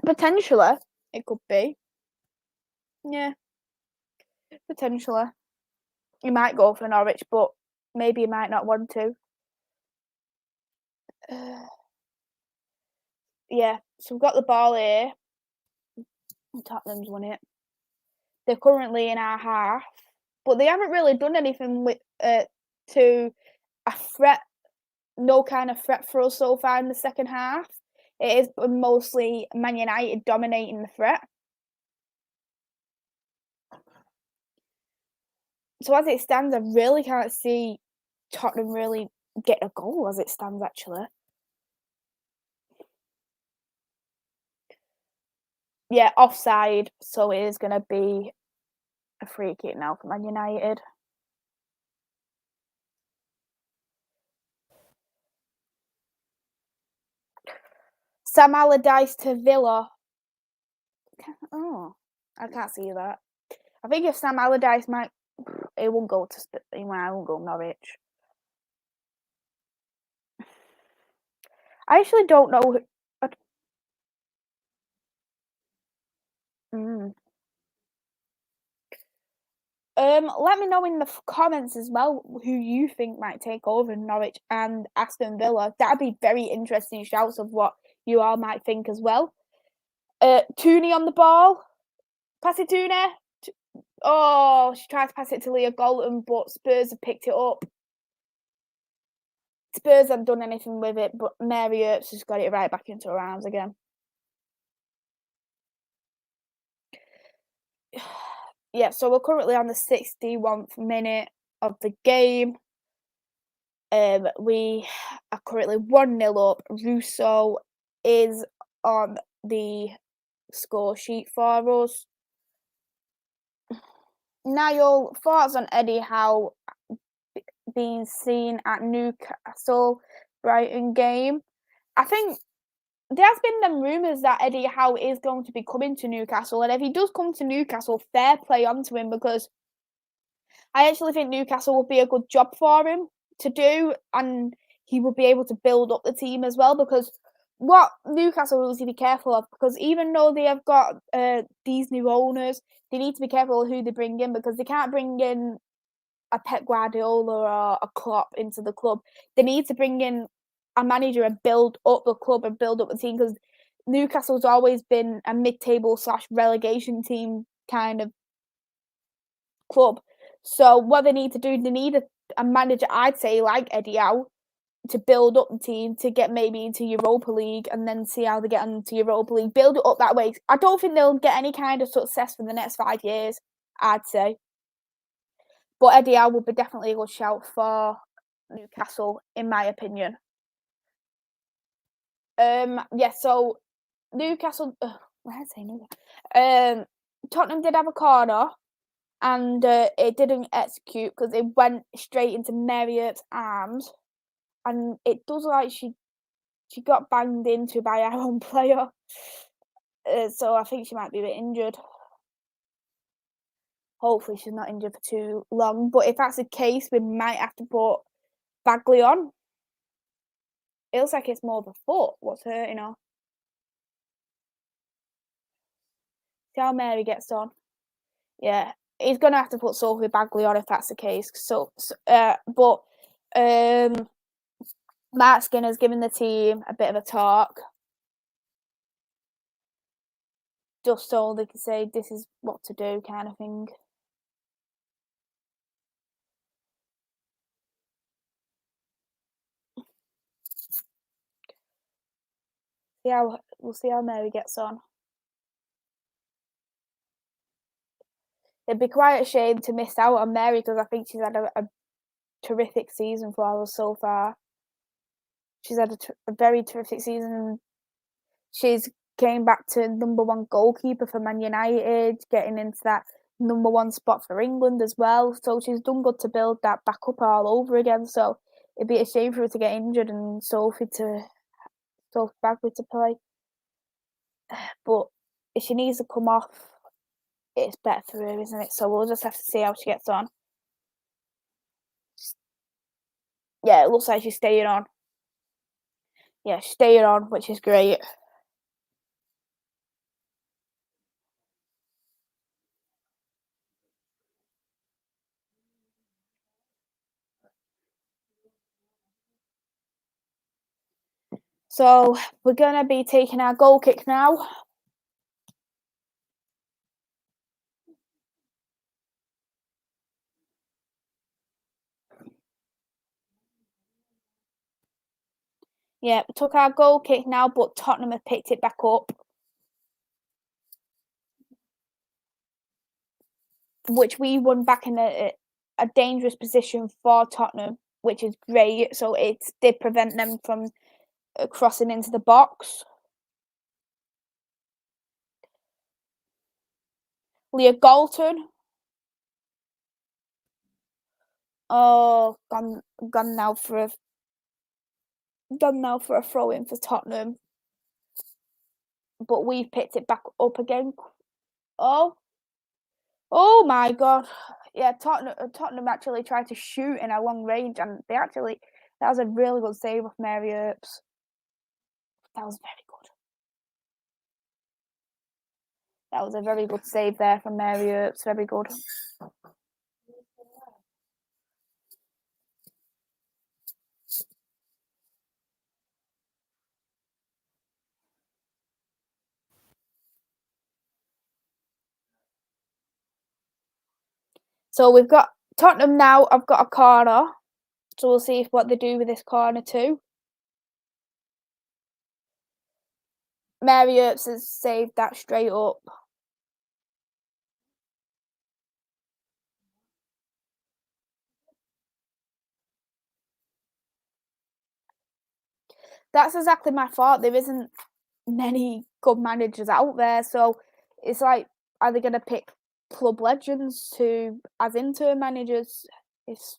potentially? It could be. Yeah, potentially. He might go for Norwich, but maybe he might not want to. Yeah, so we've got the ball here. Tottenham's won it. They're currently in our half, but they haven't really done anything with to a threat. No kind of threat for us so far in the second half. It is mostly Man United dominating the threat. So as it stands, I really can't see Tottenham really get a goal as it stands. Actually, yeah, offside. So it is going to be a free kick now for Man United. Sam Allardyce to Villa. Oh, I can't see that. I think if Sam Allardyce might, it won't go to. I won't go Norwich. I actually don't know. Mm. Let me know in the comments as well who you think might take over Norwich and Aston Villa. That'd be very interesting shouts of what you all might think as well. Tooney on the ball. Pass it Tooney. Oh, she tried to pass it to Leah Golden, but Spurs have picked it up. Spurs haven't done anything with it, but Mary Earps has got it right back into her arms again. Yeah, so we're currently on the 61st minute of the game. We are currently 1-0 up. Russo is on the score sheet for us. Niall, thoughts on Eddie Howe being seen at Newcastle Brighton game? I think there has been them rumours that Eddie Howe is going to be coming to Newcastle, and if he does come to Newcastle, fair play onto him, because I actually think Newcastle would be a good job for him to do, and he would be able to build up the team as well. Because what Newcastle needs to be careful of, because even though they have got these new owners, they need to be careful of who they bring in, because they can't bring in a Pep Guardiola or a Klopp into the club. They need to bring in a manager and build up the club and build up the team, because Newcastle's always been a mid-table / relegation team kind of club. So what they need to do, they need a manager, I'd say, like Eddie Howe, to build up the team to get maybe into Europa League and then see how they get into Europa League. Build it up that way. I don't think they'll get any kind of success for the next 5 years, I'd say. But Eddie Howe would be definitely a good shout for Newcastle, in my opinion. Yeah, so Newcastle, where did I say Newcastle? Tottenham did have a corner, and it didn't execute because it went straight into Marriott's arms, and it does like she got banged into by our own player, so I think she might be a bit injured. Hopefully she's not injured for too long, but if that's the case, we might have to put Bagley on. It looks like it's more of a foot what's hurting her. See how Mary gets on. Yeah, he's gonna have to put Sophie Bagley on if that's the case. But Mark Skinner's giving the team a bit of a talk, just so they can say this is what to do, kind of thing. We'll see how Mary gets on. It'd be quite a shame to miss out on Mary, because I think she's had a terrific season for us so far. She's had a very terrific season. She's came back to #1 goalkeeper for Man United, getting into that #1 spot for England as well. So she's done good to build that back up all over again. So it'd be a shame for her to get injured and Sophie Bagley to play. But if she needs to come off, it's better for her, isn't it? So we'll just have to see how she gets on. Yeah, it looks like she's staying on. Yeah, she's staying on, which is great. So we're going to be taking our goal kick now. Yeah, we took our goal kick now, but Tottenham have picked it back up, which we won back in a dangerous position for Tottenham, which is great. So it did prevent them from crossing into the box. Leah Galton. Oh, gone now for a throw in for Tottenham, but we've picked it back up again. Oh my God! Yeah, Tottenham actually tried to shoot in a long range, and that was a really good save of Mary Earps. That was very good. That was a very good save there from Mary Earps. Very good. So we've got Tottenham now. I've got a corner, so we'll see what they do with this corner too. Mary Earps has saved that straight up. That's exactly my thought. There isn't many good managers out there, so it's like, are they going to pick club legends to as interim managers? It's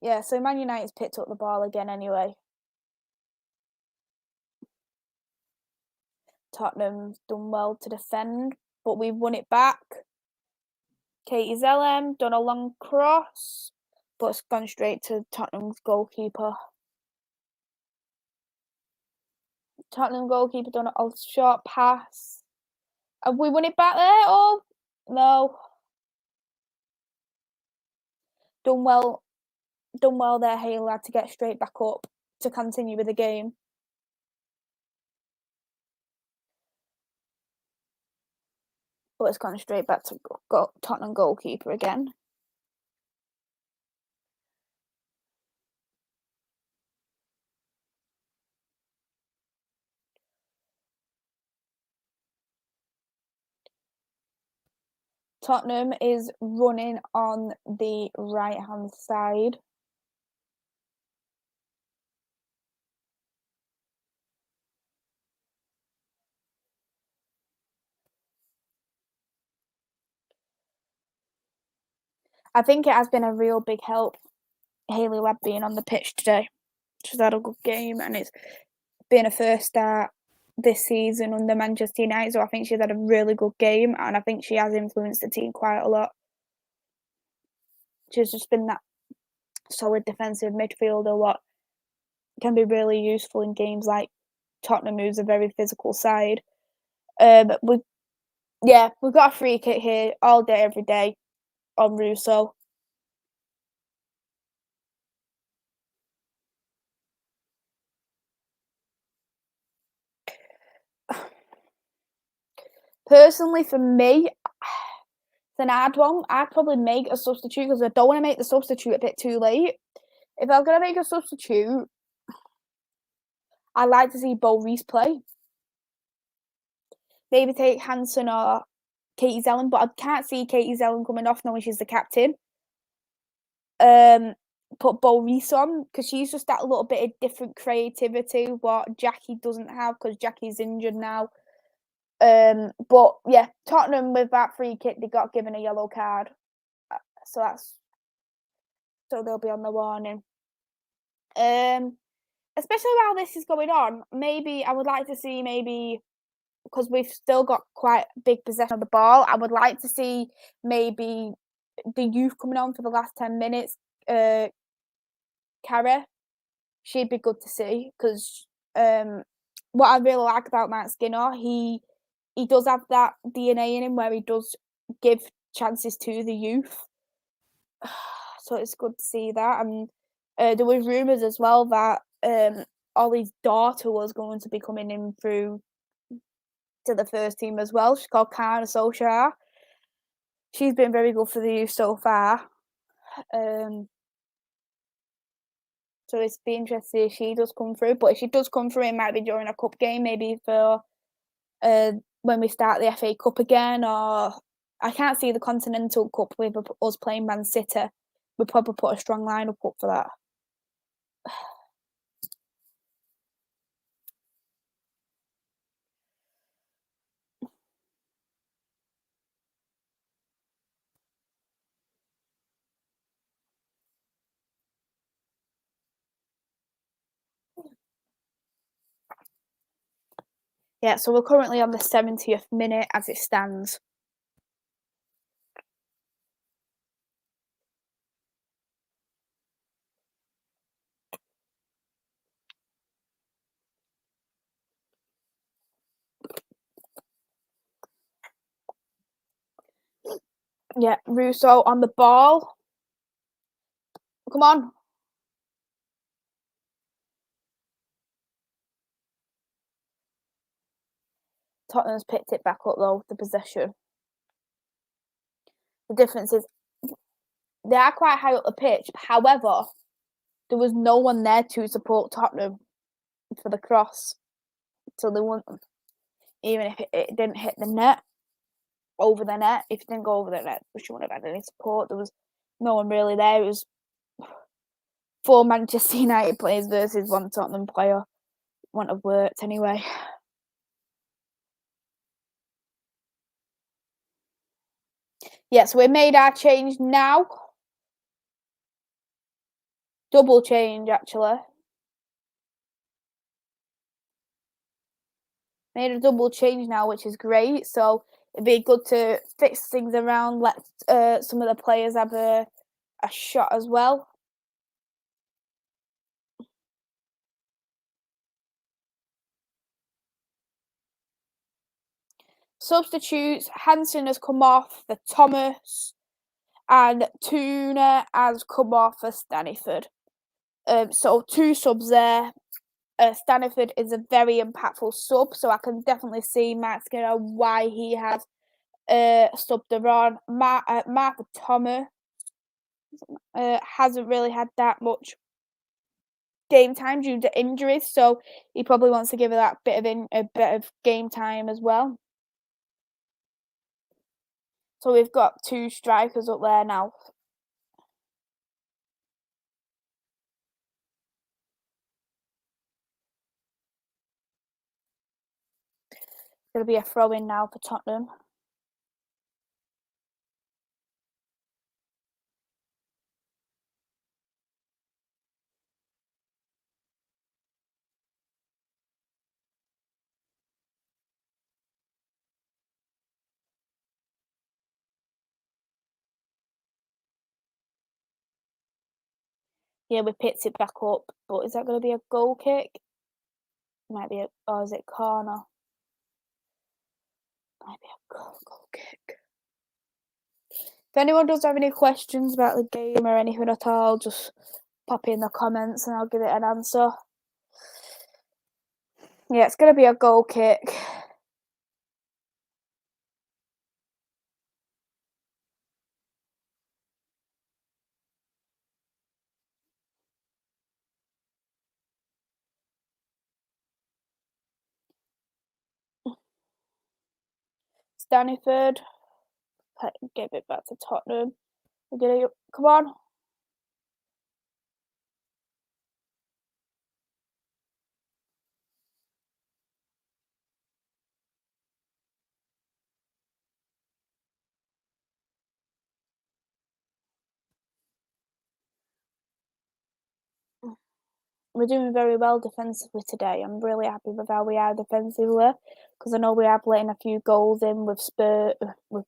yeah. So Man United's picked up the ball again anyway. Tottenham's done well to defend, but we've won it back. Katie Zellem done a long cross, but it's gone straight to Tottenham's goalkeeper. Tottenham goalkeeper done a short pass. Have we won it back there? Oh no. Done well there, Hale, had to get straight back up to continue with the game. But it's gone straight back to Tottenham goalkeeper again. Tottenham is running on the right-hand side. I think it has been a real big help, Hayley Webb being on the pitch today. She's had a good game, and it's been a first start this season under Manchester United, so I think she's had a really good game, and I think she has influenced the team quite a lot. She's just been that solid defensive midfielder, what can be really useful in games like Tottenham, who's a very physical side. We've got a free kick here all day, every day on Russo. Personally, for me, it's an hard one. I'd probably make a substitute because I don't want to make the substitute a bit too late. If I was going to make a substitute, I'd like to see Bo Reese play. Maybe take Hanson or Katie Zellem, but I can't see Katie Zellem coming off knowing she's the captain. Put Bo Reese on because she's just that little bit of different creativity what Jackie doesn't have because Jackie's injured now. But yeah, Tottenham with that free kick, they got given a yellow card, so they'll be on the warning. Especially while this is going on, maybe I would like to see because we've still got quite big possession of the ball. I would like to see maybe the youth coming on for the last 10 minutes. Cara, she'd be good to see because what I really like about Matt Skinner, he does have that DNA in him where he does give chances to the youth. So it's good to see that. And there was rumours as well that Ollie's daughter was going to be coming in through to the first team as well. She's called Kana Solskjaer. She's been very good for the youth so far. So it's be interesting if she does come through. But if she does come through, it might be during a cup game, maybe for when we start the FA Cup again, or I can't see the Continental Cup with us playing Man City. We'd probably put a strong lineup up for that. Yeah, so we're currently on the 70th minute as it stands. Yeah, Russo on the ball. Come on. Tottenham's picked it back up though, the possession. The difference is they are quite high up the pitch. However, there was no one there to support Tottenham for the cross. So they wouldn't, even if it didn't hit the net, over the net, if it didn't go over the net, we shouldn't have had any support. There was no one really there. It was 4 Manchester United players versus 1 Tottenham player. Wouldn't have worked anyway. Yeah, so we made our change now. Double change, actually. Made a double change now, which is great. So it'd be good to fix things around, let some of the players have a shot as well. Substitutes, Hansen has come off for Thomas and Tuna has come off for Staniford. So 2 subs there. Staniford is a very impactful sub, so I can definitely see Matt Skinner why he has subbed her on. Martha Thomas hasn't really had that much game time due to injuries, so he probably wants to give her that bit of game time as well. So we've got 2 strikers up there now. It's going to be a throw in now for Tottenham. Yeah, we picked it back up, but is that going to be a goal kick? Might be or is it corner? Might be a goal kick. If anyone does have any questions about the game or anything at all, just pop in the comments and I'll give it an answer. Yeah, it's going to be a goal kick. Staniford. Give it back to Tottenham. We're gonna come on. we're doing very well defensively today. I'm really happy with how we are defensively because I know we are letting a few goals in with with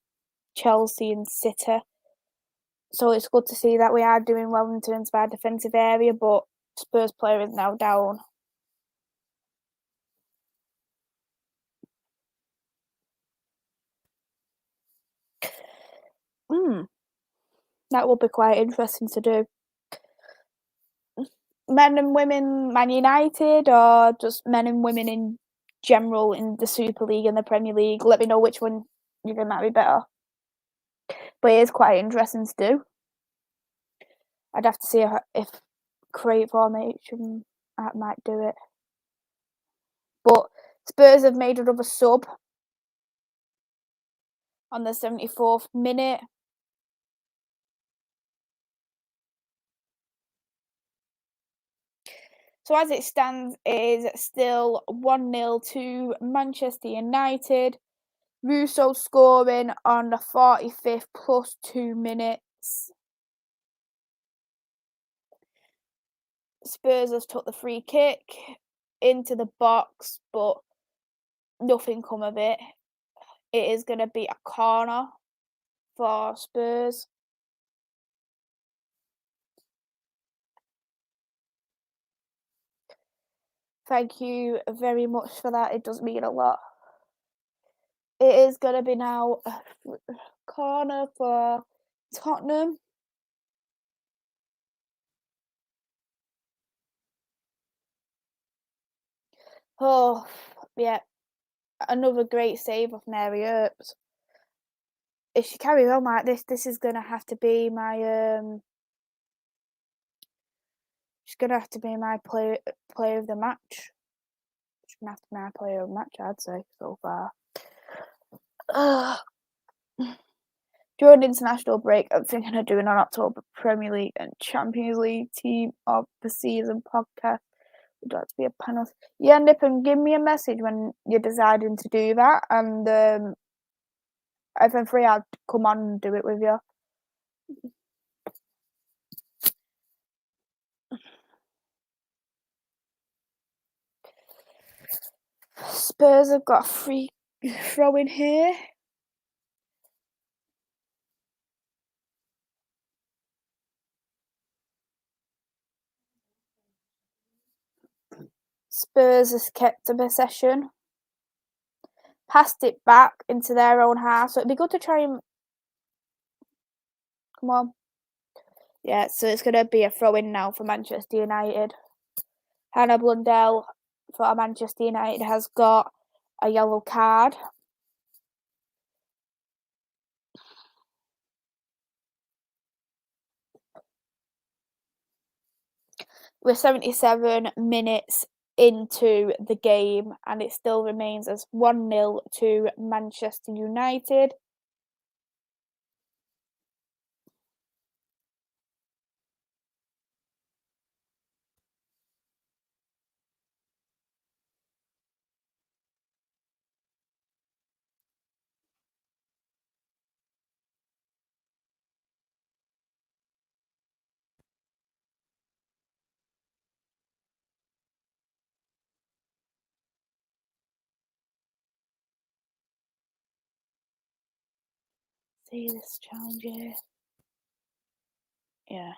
Chelsea and City. So it's good to see that we are doing well in terms of our defensive area, but Spurs player is now down. That will be quite interesting to do. Men and women, Man United, or just men and women in general in the Super League and the Premier League? Let me know which one you think might be better. But it is quite interesting to do. I'd have to see if create formation might do it. But Spurs have made another sub on the 74th minute. So as it stands, it is still 1-0 to Manchester United. Russo scoring on the 45th plus 2 minutes. Spurs have took the free kick into the box, but nothing come of it. It is going to be a corner for Spurs. Thank you very much for that. It does mean a lot. It is going to be now a corner for Tottenham. Oh, yeah. Another great save of Mary Earps. If she carries on like this is going to have to be my she's going to have to be my player of the match. She's going to have to be my player of the match, I'd say, so far. During the international break, I'm thinking of doing an October Premier League and Champions League team of the season podcast. Would like to be a panelist. Yeah, Nip, and give me a message when you're deciding to do that, and if I'm free, I'll come on and do it with you. Spurs have got a free throw in here. Spurs has kept a possession. Passed it back into their own half, so it'd be good to try and... Come on. Yeah, so it's going to be a throw-in now for Manchester United. Hannah Blundell for Manchester United has got a yellow card. We're 77 minutes into the game and it still remains as 1-0 to Manchester United. See this challenge here. Yeah.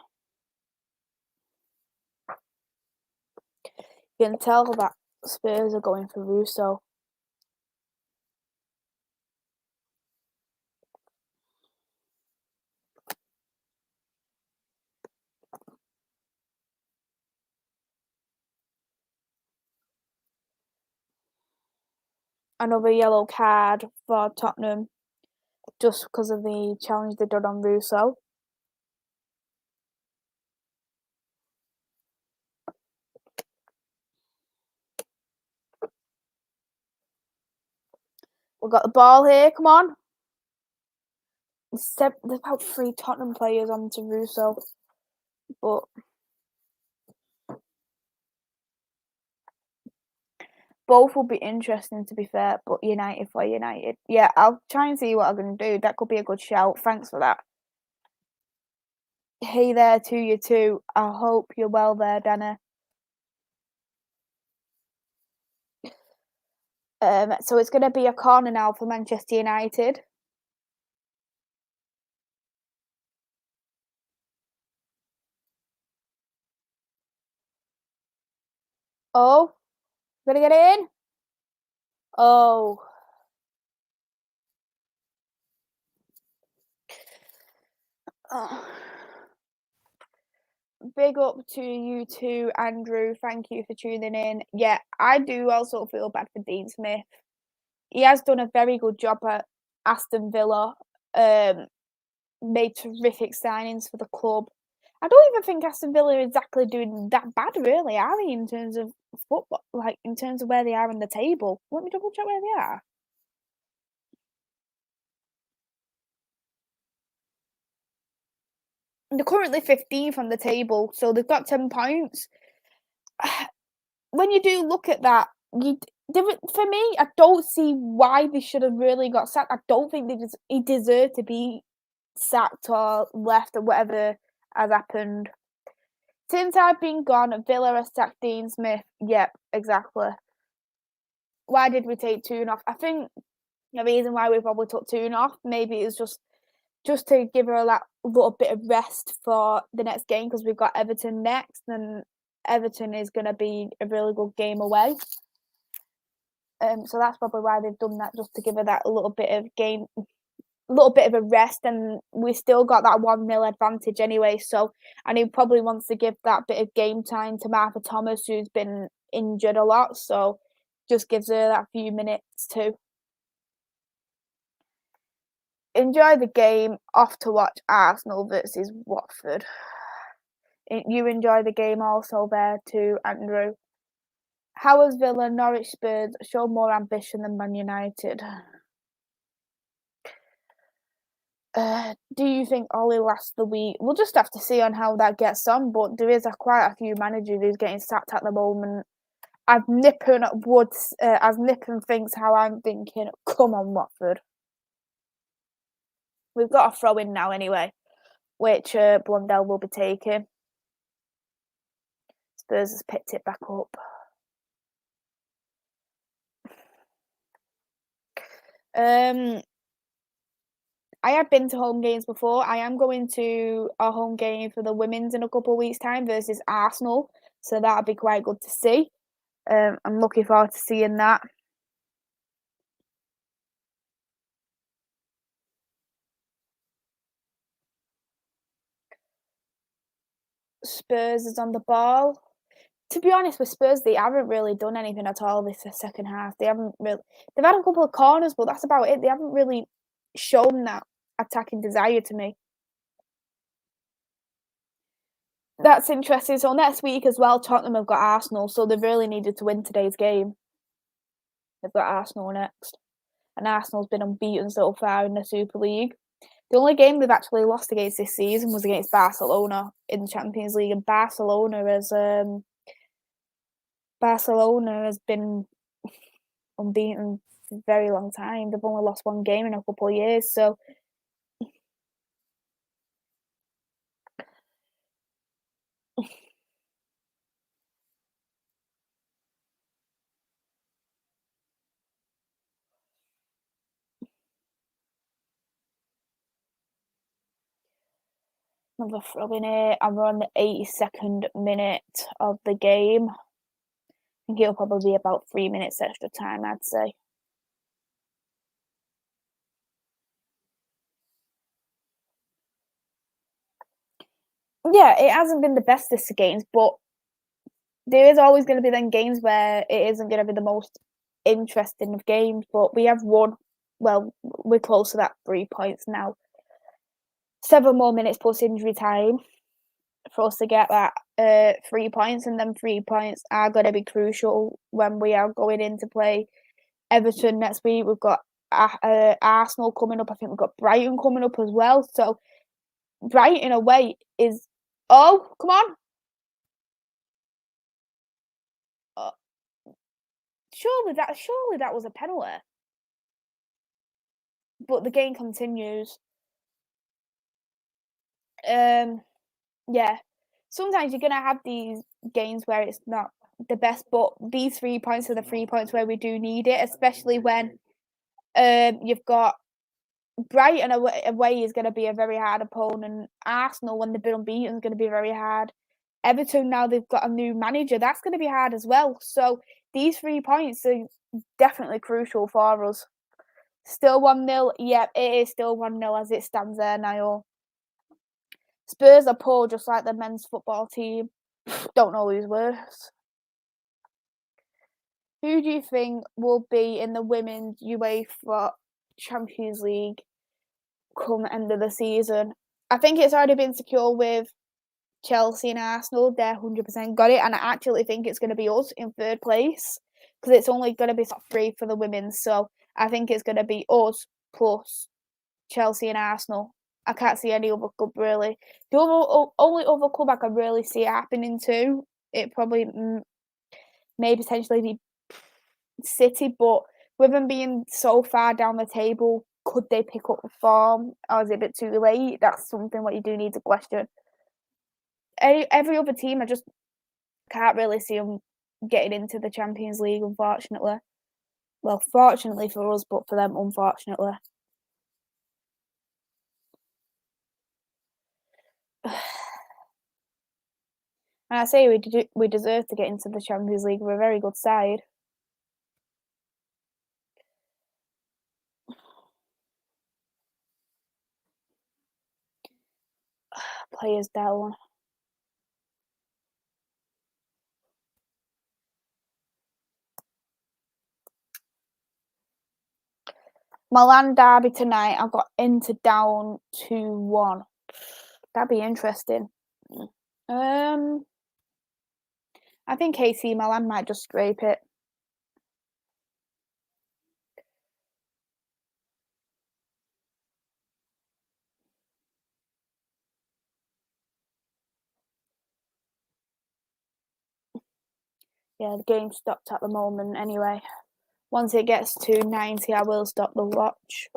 You can tell that Spurs are going for Russo. Another yellow card for Tottenham just because of the challenge they did on Russo. We've got the ball here, come on. There's about 3 Tottenham players onto Russo, but both will be interesting to be fair, but United for United. Yeah, I'll try and see what I'm going to do. That could be a good shout. Thanks for that. Hey there to you too. I hope you're well there, Dana. So it's going to be a corner now for Manchester United. Oh, gonna get in. Oh, oh. Big up to you too, Andrew. Thank you for tuning in. Yeah, I do also feel bad for Dean Smith. He has done a very good job at Aston Villa. Made terrific signings for the club. I don't even think Aston Villa are exactly doing that bad, really, are they, in terms of football, like in terms of where they are in the table? Let me double check where they are. They're currently 15th on the table, so they've got 10 points. When you do look at that, for me, I don't see why they should have really got sacked. I don't think he deserved to be sacked or left or whatever has happened. Since I've been gone, Villa has sacked Dean Smith. Yep, exactly. Why did we take Toon off? I think the reason why we probably took Toon off, maybe it was just to give her a little bit of rest for the next game because we've got Everton next, and Everton is going to be a really good game away. So that's probably why they've done that, just to give her that a little bit of a rest, and we still got that 1-0 advantage anyway. So, and he probably wants to give that bit of game time to Martha Thomas, who's been injured a lot. So, just gives her that few minutes to enjoy the game. Off to watch Arsenal versus Watford. You enjoy the game also there too, Andrew. How has Villa, Norwich, Spurs shown more ambition than Man United? Do you think Ollie lasts the week? We'll just have to see on how that gets on, but there is quite a few managers who's getting sacked at the moment. As Nippon thinks how I'm thinking, come on, Watford. We've got a throw in now anyway, which Blundell will be taking. Spurs has picked it back up. I have been to home games before. I am going to a home game for the women's in a couple of weeks' time versus Arsenal, so that'll be quite good to see. I'm looking forward to seeing that. Spurs is on the ball. To be honest with Spurs, they haven't really done anything at all this second half. They haven't really. They've had a couple of corners, but that's about it. They haven't really shown that attacking desire to me. That's interesting. So next week as well, Tottenham have got Arsenal, so they've really needed to win today's game. They've got Arsenal next, and Arsenal's been unbeaten so far in the Super League. The only game they've actually lost against this season was against Barcelona in the Champions League, and Barcelona has been unbeaten for a very long time. They've only lost one game in a couple of years, so another throw in here, and we're on the 82nd minute of the game. I think it'll probably be about 3 minutes extra time, I'd say. Yeah, it hasn't been the best this games, but there is always going to be then games where it isn't going to be the most interesting of games. But we have won. Well, we're close to that 3 points now. 7 more minutes plus injury time for us to get that 3 points, and then 3 points are going to be crucial when we are going in to play Everton next week. We've got Arsenal coming up. I think we've got Brighton coming up as well. So Brighton, in a way, is come on. Uh, surely that was a penalty. But the game continues. Yeah. Sometimes you're gonna have these games where it's not the best, but these 3 points are the 3 points where we do need it, especially when you've got Brighton away is going to be a very hard opponent. Arsenal, when they've been unbeaten, is going to be very hard. Everton, now they've got a new manager, that's going to be hard as well. So these 3 points are definitely crucial for us. Still 1-0. Yep, it is still 1-0 as it stands there now. Spurs are poor, just like the men's football team. Don't know who's worse. Who do you think will be in the women's UEFA Champions League come end of the season? I think it's already been secure with Chelsea and Arsenal. They're 100% got it, and I actually think it's going to be us in third place because it's only going to be top 3 for the women. So I think it's going to be us plus Chelsea and Arsenal. I can't see any other club really. The only other club I can really see it happening to, it probably may potentially be City, but with them being so far down the table, could they pick up the form, or is it a bit too late? That's something what you do need to question. Every other team, I just can't really see them getting into the Champions League, unfortunately. Well, fortunately for us, but for them, unfortunately. And I say we deserve to get into the Champions League. We're a very good side. Players down. Milan derby tonight. I've got Inter down 2-1. That'd be interesting. I think AC Milan might just scrape it. Yeah, the game's stopped at the moment anyway. Once it gets to 90, I will stop the watch.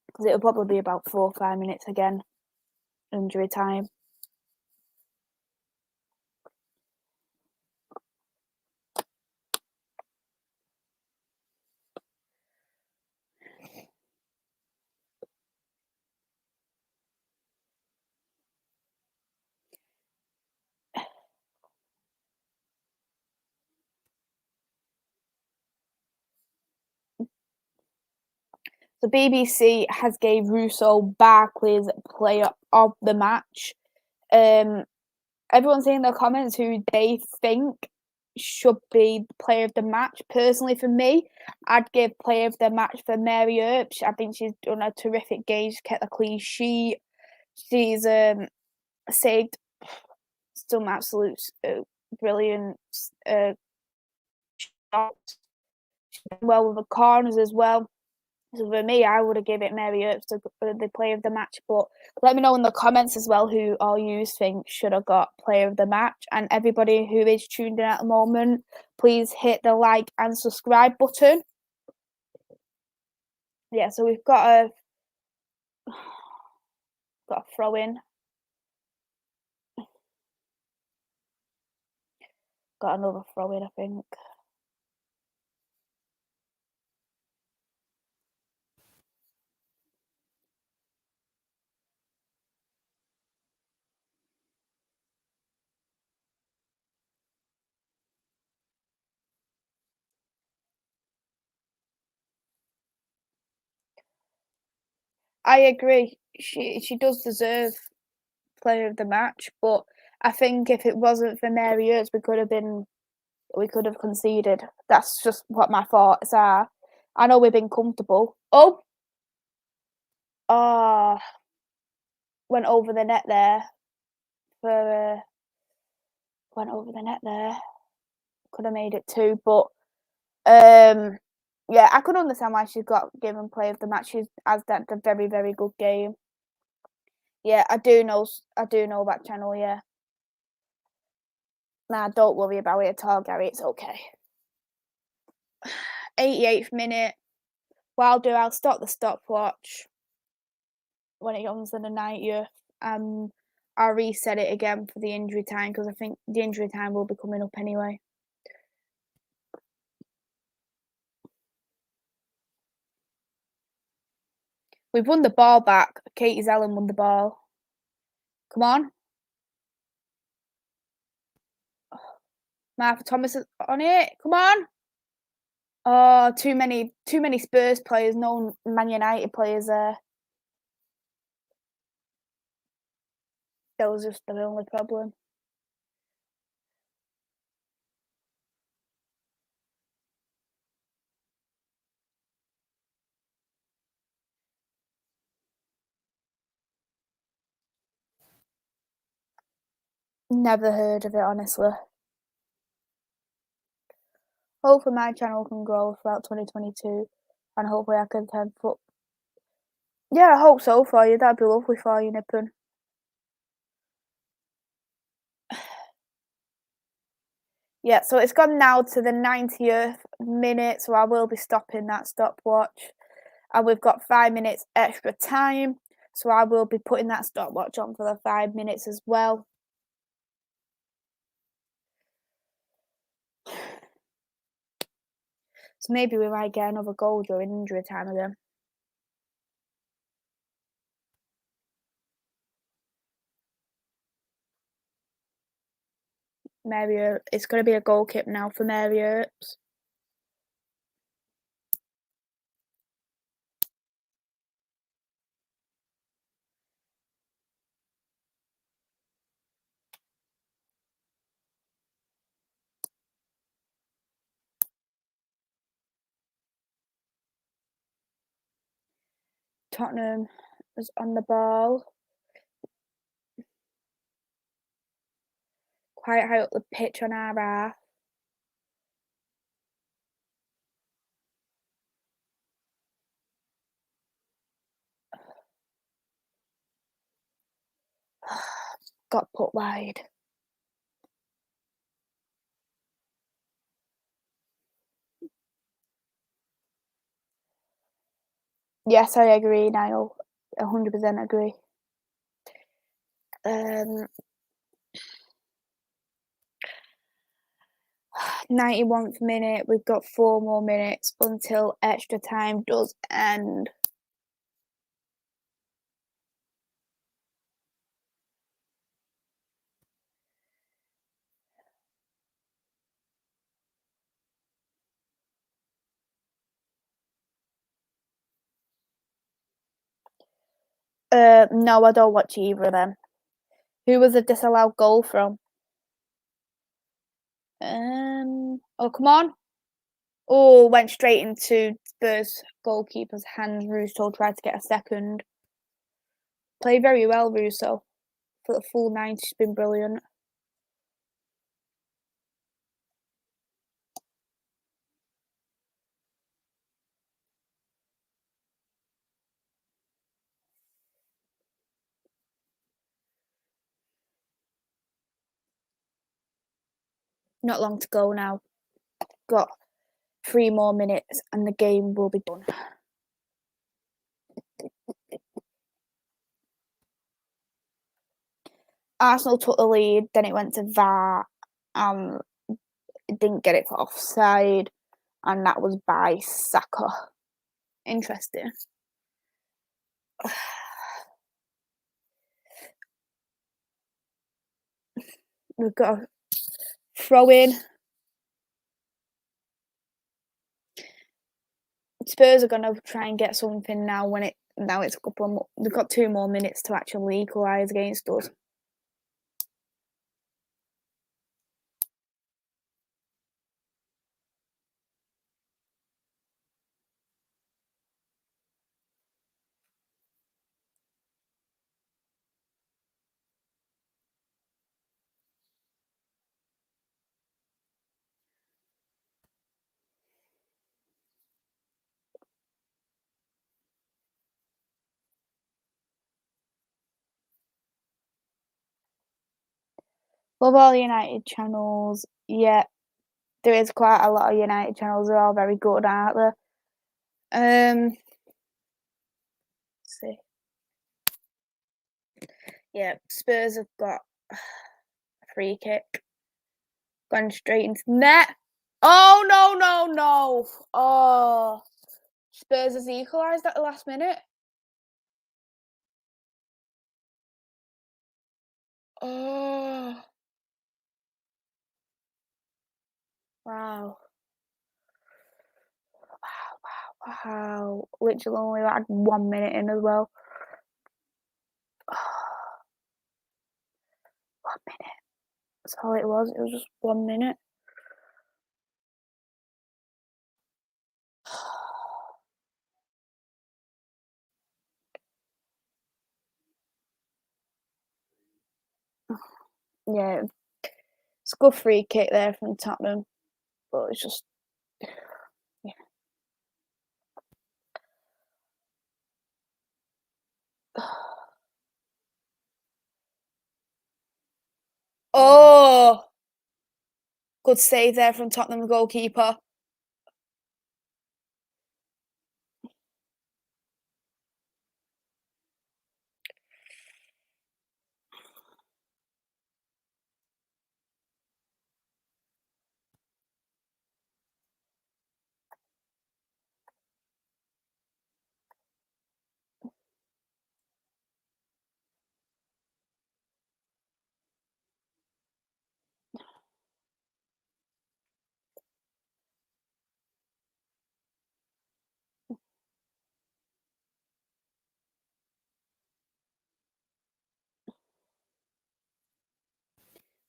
Because it'll probably be about 4 or 5 minutes again. Injury time. The BBC has gave Russo Barkley's player of the match. Everyone's in the comments who they think should be player of the match. Personally, for me, I'd give player of the match for Mary Earps. I think she's done a terrific game. She's kept a clean sheet. She's saved some absolute brilliant shots. She's done well with the corners as well. So for me, I would have given it Mary Earps to the player of the match. But let me know in the comments as well who all you think should have got player of the match. And everybody who is tuned in at the moment, please hit the like and subscribe button. Yeah, so we've got a throw in. Got another throw in, I think. I agree. She does deserve player of the match, but I think if it wasn't for Mary Earps, we could have conceded. That's just what my thoughts are. I know we've been comfortable. Went over the net there. Went over the net there. Could have made it 2, but yeah, I could understand why she got given play of the match. She has done a very, very good game. Yeah, I do know that channel. Yeah. Nah, don't worry about it at all, Gary. It's okay. 88th minute. I'll stop the stopwatch when it comes to the 90th. I'll reset it again for the injury time because I think the injury time will be coming up anyway. We've won the ball back. Katie Zellen won the ball. Come on. Martha Thomas is on it. Come on. Oh, too many Spurs players, no Man United players there. That was just the only problem. Never heard of it, honestly. Hopefully my channel can grow throughout 2022 and hopefully I can turn foot. Yeah, I hope so for you. That'd be lovely for you, Nippon. Yeah, so it's gone now to the 90th minute, so I will be stopping that stopwatch. And we've got 5 minutes extra time, so I will be putting that stopwatch on for the 5 minutes as well. So maybe we might get another goal during injury time again. Maybe it's going to be a goal kick now for Mary Earps. Tottenham is on the ball. Quite high up the pitch on our half. Got put wide. Yes, I agree, Niall. 100% agree. 91th minute. We've got 4 more minutes until extra time does end. No, I don't watch either of them. Who was a disallowed goal from? Oh, come on. Oh, went straight into Spurs goalkeeper's hands. Russo tried to get a second. Played very well, Russo. For the full 90, she's been brilliant. Not long to go now. Got 3 more minutes and the game will be done. Arsenal took the lead, then it went to VAR. It didn't get it for offside, and that was by Saka. Interesting. We've got a throw in. Spurs are going to try and get something now. Now it's a couple of they've got 2 more minutes to actually equalise against us. Love all United channels. Yeah, there is quite a lot of United channels. They're all very good, aren't they? Let's see. Yeah, Spurs have got a free kick. Gone straight into net. Oh, no, no, no. Oh, Spurs has equalised at the last minute. Oh, wow. Wow. Literally only had 1 minute in as well. 1 minute. That's all it was. It was just 1 minute. Yeah, it's a good free kick there from Tottenham, but it's just yeah. Oh, good save there from Tottenham goalkeeper.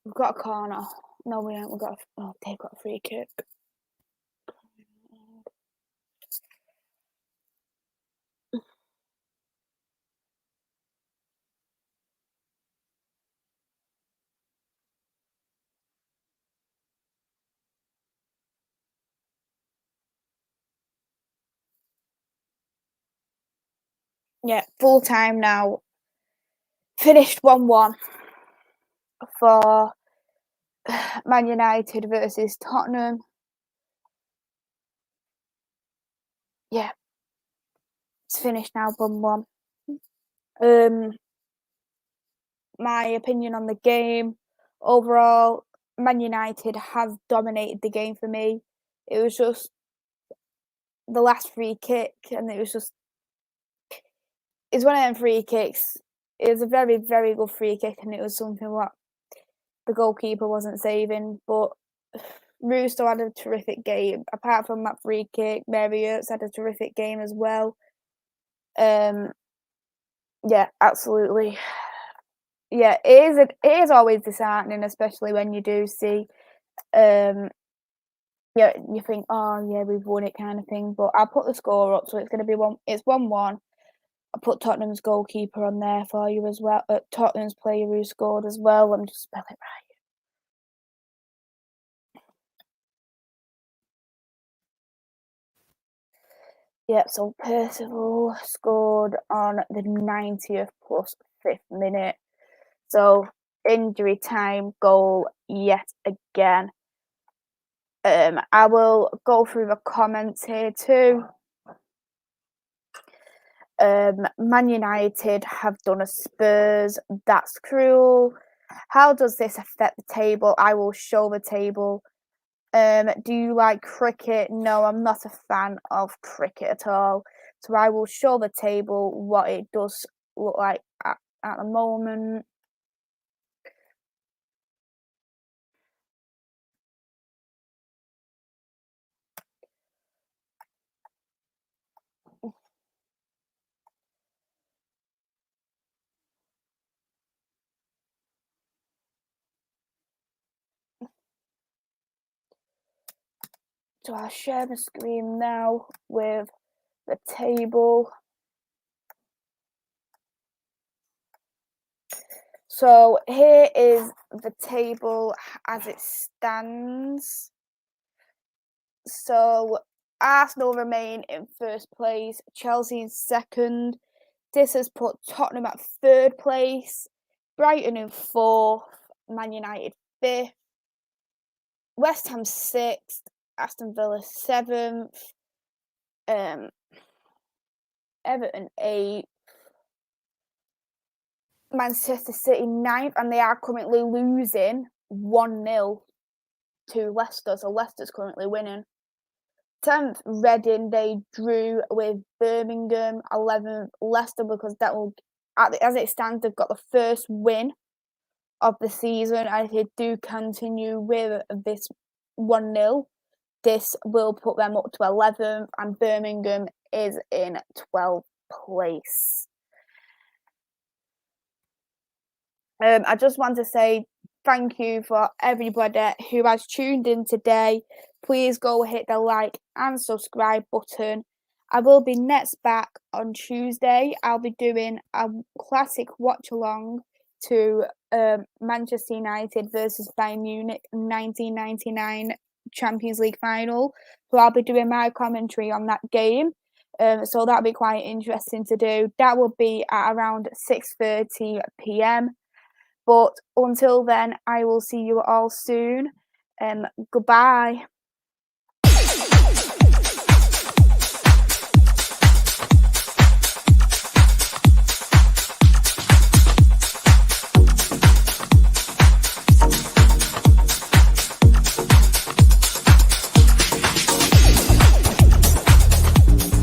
We've got a corner. No, we haven't. They've got a free kick. Yeah, full time now. Finished 1-1 for Man United versus Tottenham. Yeah, it's finished now, 1-1. My opinion on the game overall, Man United has dominated the game for me. It was just the last free kick, and it's one of them free kicks. It was a very, very good free kick, and it was something what the goalkeeper wasn't saving. But Russo had a terrific game. Apart from that free kick, Maisy had a terrific game as well. Yeah, absolutely. Yeah, it is always disheartening, especially when you do see, yeah, you think, oh yeah, we've won it kind of thing. But I'll put the score up, so it's going to be one. It's 1-1. I put Tottenham's goalkeeper on there for you as well. Tottenham's player who scored as well. Let me just spell it right. Yep, so Percival scored on the 90th plus 5th minute. So injury time goal yet again. I will go through the comments here too. Man United have done a Spurs. That's cruel. How does this affect the table? I will show the table. Do you like cricket? No, I'm not a fan of cricket at all. So I will show the table what it does look like at the moment. So I'll share the screen now with the table. So here is the table as it stands. So Arsenal remain in first place, Chelsea in second. This has put Tottenham at third place, Brighton in fourth, Man United fifth, West Ham sixth, Aston Villa seventh, Everton eighth, Manchester City 9th, and they are currently losing 1-0 to Leicester. So Leicester's currently winning. 10th, Reading, they drew with Birmingham. 11th, Leicester, because that will, as it stands, they've got the first win of the season. And if they do continue with this 1-0, this will put them up to 11th, and Birmingham is in 12th place. I just want to say thank you for everybody who has tuned in today. Please go hit the like and subscribe button. I will be next back on Tuesday. I'll be doing a classic watch along to Manchester United versus Bayern Munich 1999 Champions League final. So I'll be doing my commentary on that game. So that'll be quite interesting to do. That will be at around 6:30 p.m. But until then, I will see you all soon. Goodbye.